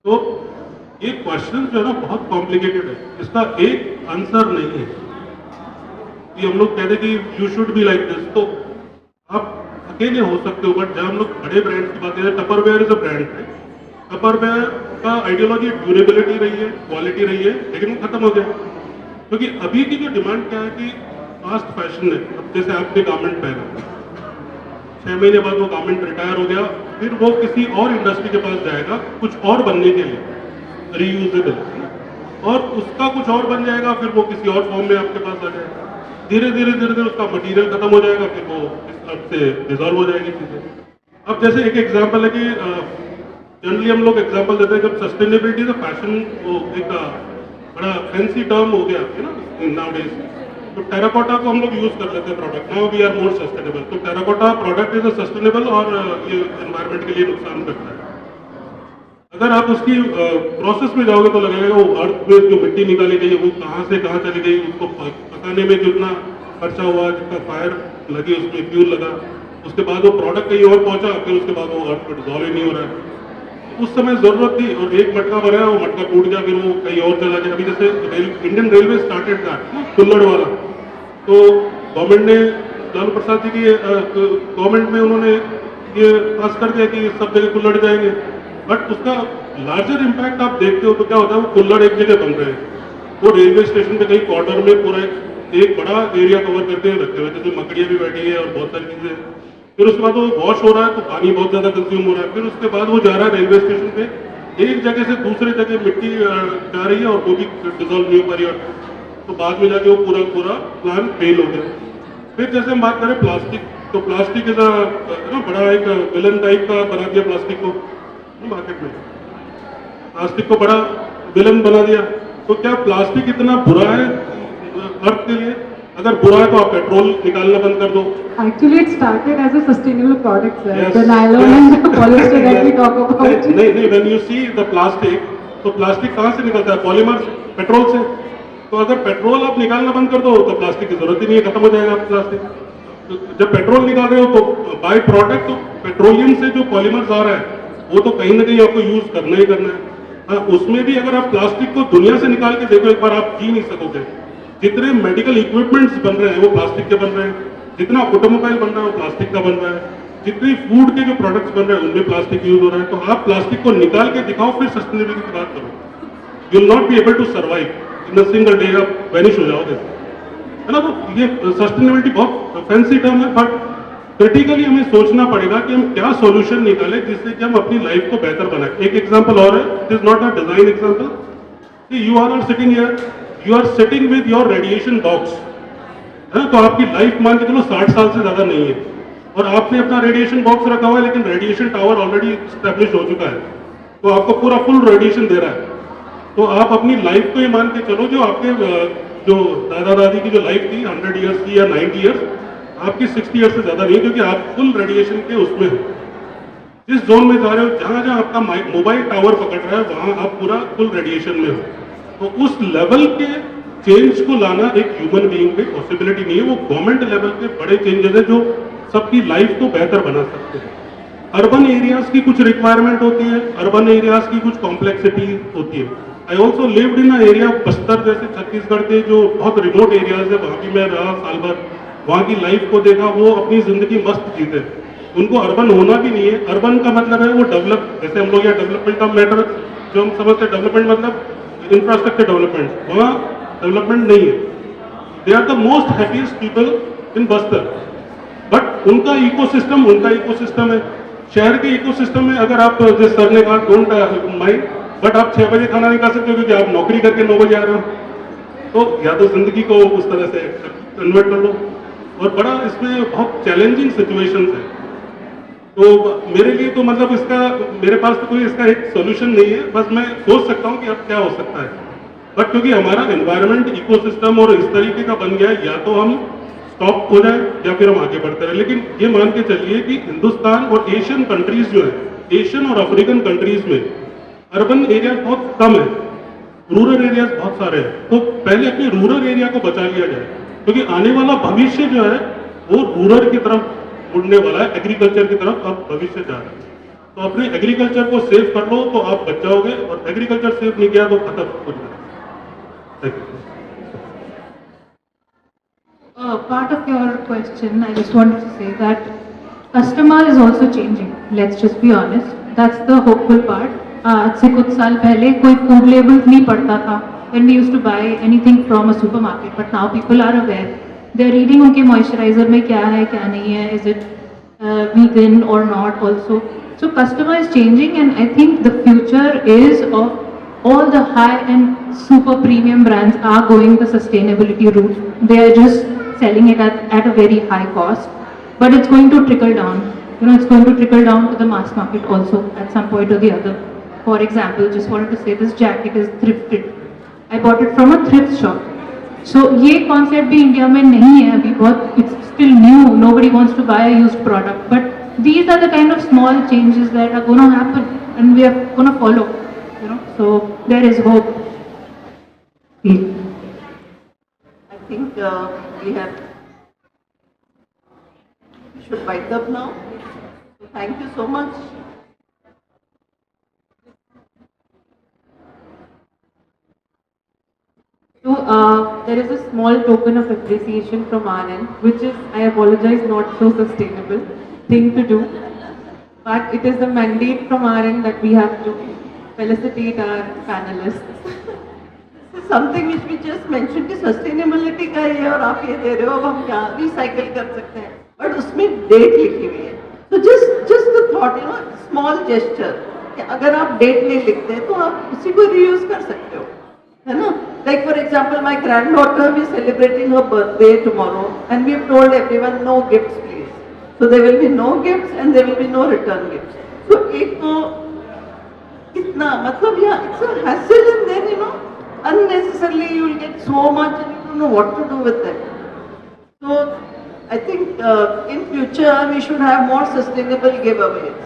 तो ये क्वेश्चन जो है ना बहुत कॉम्प्लिकेटेड है, इसका एक आंसर नहीं है कि हम लोग कहते कि you should be like this. तो आप अकेले हो सकते हो, बट जब हम लोग बड़े ब्रांड्स की बात करें, टपरवेयर इज अ ब्रांड है. टपरवेयर का आइडियोलॉजी ड्यूरेबिलिटी रही है, क्वालिटी रही है, लेकिन वो खत्म हो गया. क्योंकि अभी की जो डिमांड क्या है कि फास्ट फैशन है. अब जैसे आपने गारमेंट पहना, 6 महीने बाद वो गारमेंट रिटायर हो गया, फिर वो किसी और इंडस्ट्री के पास जाएगा कुछ और बनने के लिए, रीयूजेबल, और उसका कुछ और बन जाएगा, फिर वो किसी और फॉर्म में आपके पास आ जाएगा. धीरे धीरे उसका मटीरियल खत्म हो जाएगा, फिर वो इस अर्थ से डिजॉल्व हो जाएगी चीज़ें. अब जैसे एक एग्जाम्पल है कि जनरली हम लोग एग्जांपल देते हैं, जब सस्टेनेबिलिटी का फैशन वो एक बड़ा फैंसी टर्म हो गया है ना नाउडेज, तो टेराकोटा को हम लोग यूज कर लेते हैं product. Now we are more sustainable. तो टेराकोटा प्रोडक्ट इज सस्टेनेबल और ये एनवायरनमेंट के लिए नुकसान करता है. अगर आप उसकी प्रोसेस में जाओगे तो लगेगा वो अर्थ में जो मिट्टी निकाली गई है वो कहाँ से कहाँ चली गई, उसको पकाने में जितना खर्चा हुआ, जितना फायर लगी, उसमें फ्यूल लगा, उसके बाद वो प्रोडक्ट कहीं और पहुंचा, फिर उसके बाद वो अर्थ में डिजॉल्व ही नहीं हो रहा है. उस समय जरूरत थी, और एक मटका बनाया, वो मटका टूट गया, फिर वो कहीं और चला गया. अभी जैसे इंडियन रेलवे स्टार्टेड दैट कुल्लड़ वाला, तो गवर्नमेंट ने लालू प्रसाद जी की गवर्नमेंट में उन्होंने ये पास कर दिया कि सब जगह कुल्लड़ जाएंगे. बट उसका लार्जर इम्पैक्ट आप देखते हो तो क्या होता है, वो कुल्लड़ एक जगह बन रहे हैं, वो रेलवे स्टेशन पे कहीं कॉर्नर में पूरा एक बड़ा एरिया कवर करके रखे हुए, जिसमें मकड़ियाँ भी बैठी है और बहुत सारी चीजें. फिर उसके बाद वो वॉश हो रहा है तो पानी बहुत ज्यादा कंज्यूम हो रहा है. फिर उसके बाद वो जा रहा है रेलवे स्टेशन पे, एक जगह से दूसरे जगह मिट्टी जा रही है और वो भी डिजॉल्व नहीं हो पा रही है. तो बाद में जाके वो पूरा प्लान फेल हो गया. फिर जैसे हम बात करें प्लास्टिक, तो प्लास्टिक इज ना बड़ा एक विलन टाइप का बना दिया प्लास्टिक को मार्केट में. प्लास्टिक को बड़ा विलन बना दिया. तो क्या प्लास्टिक इतना बुरा है अर्थ के लिए? अगर बुरा है तो आप पेट्रोल निकालना बंद कर दो. Actually, it started as a sustainable product, sir. Yes. The nylon and the polyester that we talk about. नहीं, when you see the plastic, तो प्लास्टिक कहाँ से निकलता है? पॉलीमर, पेट्रोल से. तो अगर पेट्रोल आप निकालना बंद कर दो तो प्लास्टिक की जरूरत ही नहीं है, खत्म हो जाएगा प्लास्टिक. तो जब पेट्रोल निकाल रहे हो तो बाय प्रोडक्ट तो पेट्रोलियम से जो पॉलीमर्स आ रहा है वो तो कहीं ना कहीं आपको यूज करना ही करना है. हाँ, उसमें भी अगर आप प्लास्टिक को दुनिया से निकाल के देखो एक बार, आप जी नहीं सकोगे. जितने मेडिकल इक्विपमेंट्स बन रहे हैं वो प्लास्टिक के बन रहे हैं, जितना ऑटोमोबाइल बन रहा है वो प्लास्टिक का बन रहा है, जितनी फूड के जो प्रोडक्ट्स बन रहे हैं उनमें प्लास्टिक यूज हो रहा है. तो आप प्लास्टिक को निकाल के दिखाओ, फिर सस्टेनेबिलिटी की बात करो. You will not be able to survive in a single day, आप वैनिश हो जाओगे, है ना. तो ये सस्टेनेबिलिटी बहुत फैंसी टर्म है, बट क्रिटिकली हमें सोचना पड़ेगा कि हम क्या सॉल्यूशन निकालें जिससे कि हम अपनी लाइफ को बेहतर बनाएं. एक एग्जांपल और है, it is not a design example. You are sitting here, you are sitting with your radiation box, है ना. तो आपकी लाइफ मान के चलो 60 साल से ज्यादा नहीं है. और आपने अपना रेडिएशन बॉक्स रखा हुआ है लेकिन रेडिएशन टावर ऑलरेडी स्टैब्लिश हो चुका है, तो आपको पूरा फुल रेडिएशन दे रहा है। तो आप अपनी लाइफ को ये मान के चलो, जो आपके जो दादा दादी की जो लाइफ थी 100 ईयर्स की या 90 ईयर्स, आपकी 60 ईयर्स से ज़्यादा नहीं, क्योंकि आप फुल रेडिएशन के उसमें हो। जिस जोन में जा रहे हो, जहाँ जहाँ आपका मोबाइल टावर पकड़ रहा है, वहाँ आप पूरा फुल रेडिएशन में हो। तो उस लेवल के चेंज को लाना एक ह्यूमन बीइंग पे पॉसिबिलिटी नहीं है, वो गवर्नमेंट लेवल पे बड़े चेंजेस है जो सबकी लाइफ को बेहतर बना सकते हैं। अर्बन एरियाज की कुछ रिक्वायरमेंट होती है, अर्बन एरियाज की कुछ कॉम्प्लेक्सिटी होती है। I also lived in area Bastar जैसे छत्तीसगढ़ के जो बहुत रिमोट एरियाज है, वहाँ भी मैं रहा साल भर, वहाँ की लाइफ को देखा, वो अपनी जिंदगी मस्त जीते। उनको अर्बन होना भी नहीं है। अर्बन का मतलब है वो डेवलप, जैसे हम लोग यहाँ डेवलपमेंट का मैटर जो हम समझते हैं, डेवलपमेंट मतलब इंफ्रास्ट्रक्चर डेवलपमेंट, वहाँ डेवलपमेंट नहीं है। They are the most happiest people in Bastar, but उनका इकोसिस्टम है। शहर के इकोसिस्टम में अगर आप, जिस सर ने कहा डोंट माइंड, बट आप 6 बजे खाना नहीं खा सकते क्योंकि आप नौकरी करके 9 बजे आ रहे हो, तो या तो जिंदगी को उस तरह से कन्वर्ट कर लो। और बड़ा इसमें बहुत चैलेंजिंग सिचुएशंस है। तो मेरे लिए तो मतलब इसका, मेरे पास तो कोई इसका एक सोल्यूशन नहीं है, बस मैं सोच सकता हूँ कि अब क्या हो सकता है। बट क्योंकि हमारा एनवायरनमेंट इकोसिस्टम और इस तरीके का बन गया है, या तो हम स्टॉप हो जाए या फिर हम आगे बढ़ते रहे। लेकिन ये मान के चलिए कि हिंदुस्तान और एशियन कंट्रीज जो है, एशियन और अफ्रीकन कंट्रीज में अर्बन एरिया बहुत कम है, रूरल एरियाज बहुत सारे हैं। तो पहले अपने रूरल एरिया को बचा लिया जाए, क्योंकि आने वाला भविष्य जो है वो रूरल की तरफ मुड़ने वाला है, एग्रीकल्चर की तरफ अब भविष्य जा रहा है। तो अपने एग्रीकल्चर को सेव कर लो तो आप बच जाओगे, और एग्रीकल्चर सेव नहीं किया तो खत्म हो जाएगा। Part of your question, I just wanted to say that customer is also changing. Let's just be honest. That's the hopeful part. आज से कुछ साल पहले कोई food labels नहीं पढ़ता था when we used to buy anything from a supermarket. But now people are aware. They're reading उनके moisturizer में क्या है क्या नहीं है. Is it vegan or not also. So customer is changing, and I think the future is of all the high-end super premium brands are going the sustainability route. They are just selling it at a very high cost, but it's going to trickle down. You know, it's going to trickle down to the mass market also at some point or the other. For example, just wanted to say this jacket is thrifted. I bought it from a thrift shop. So ये concept भी India में नहीं है अभी बहुत. It's still new. Nobody wants to buy a used product. But these are the kind of small changes that are going to happen, and we are going to follow. You know, so there is hope. I think we should wind up now. So thank you so much. So there is a small token of appreciation from our end, which is, I apologize, not so sustainable thing to do, but it is a mandate from our end that we have to felicitate our panelists. This is something which we just mentioned कि sustainability का ये और आप ये दे रहे हो, अब हम क्या recycle कर सकते हैं, but उसमें date लिखी हुई है. So just the thought, you know, small gesture कि अगर आप date नहीं लिखते तो आप उसी को reuse कर सकते हो, है ना? Like for example, my granddaughter is celebrating her birthday tomorrow, and we have told everyone no gifts, please. So there will be no gifts and there will be no return gifts. So एक तो कितना मतलब yeah, it's a hassle, and then you know unnecessarily you will get so much and you don't know what to do with them. So I think in future we should have more sustainable giveaways.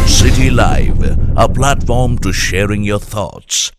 City Live, a platform to sharing your thoughts.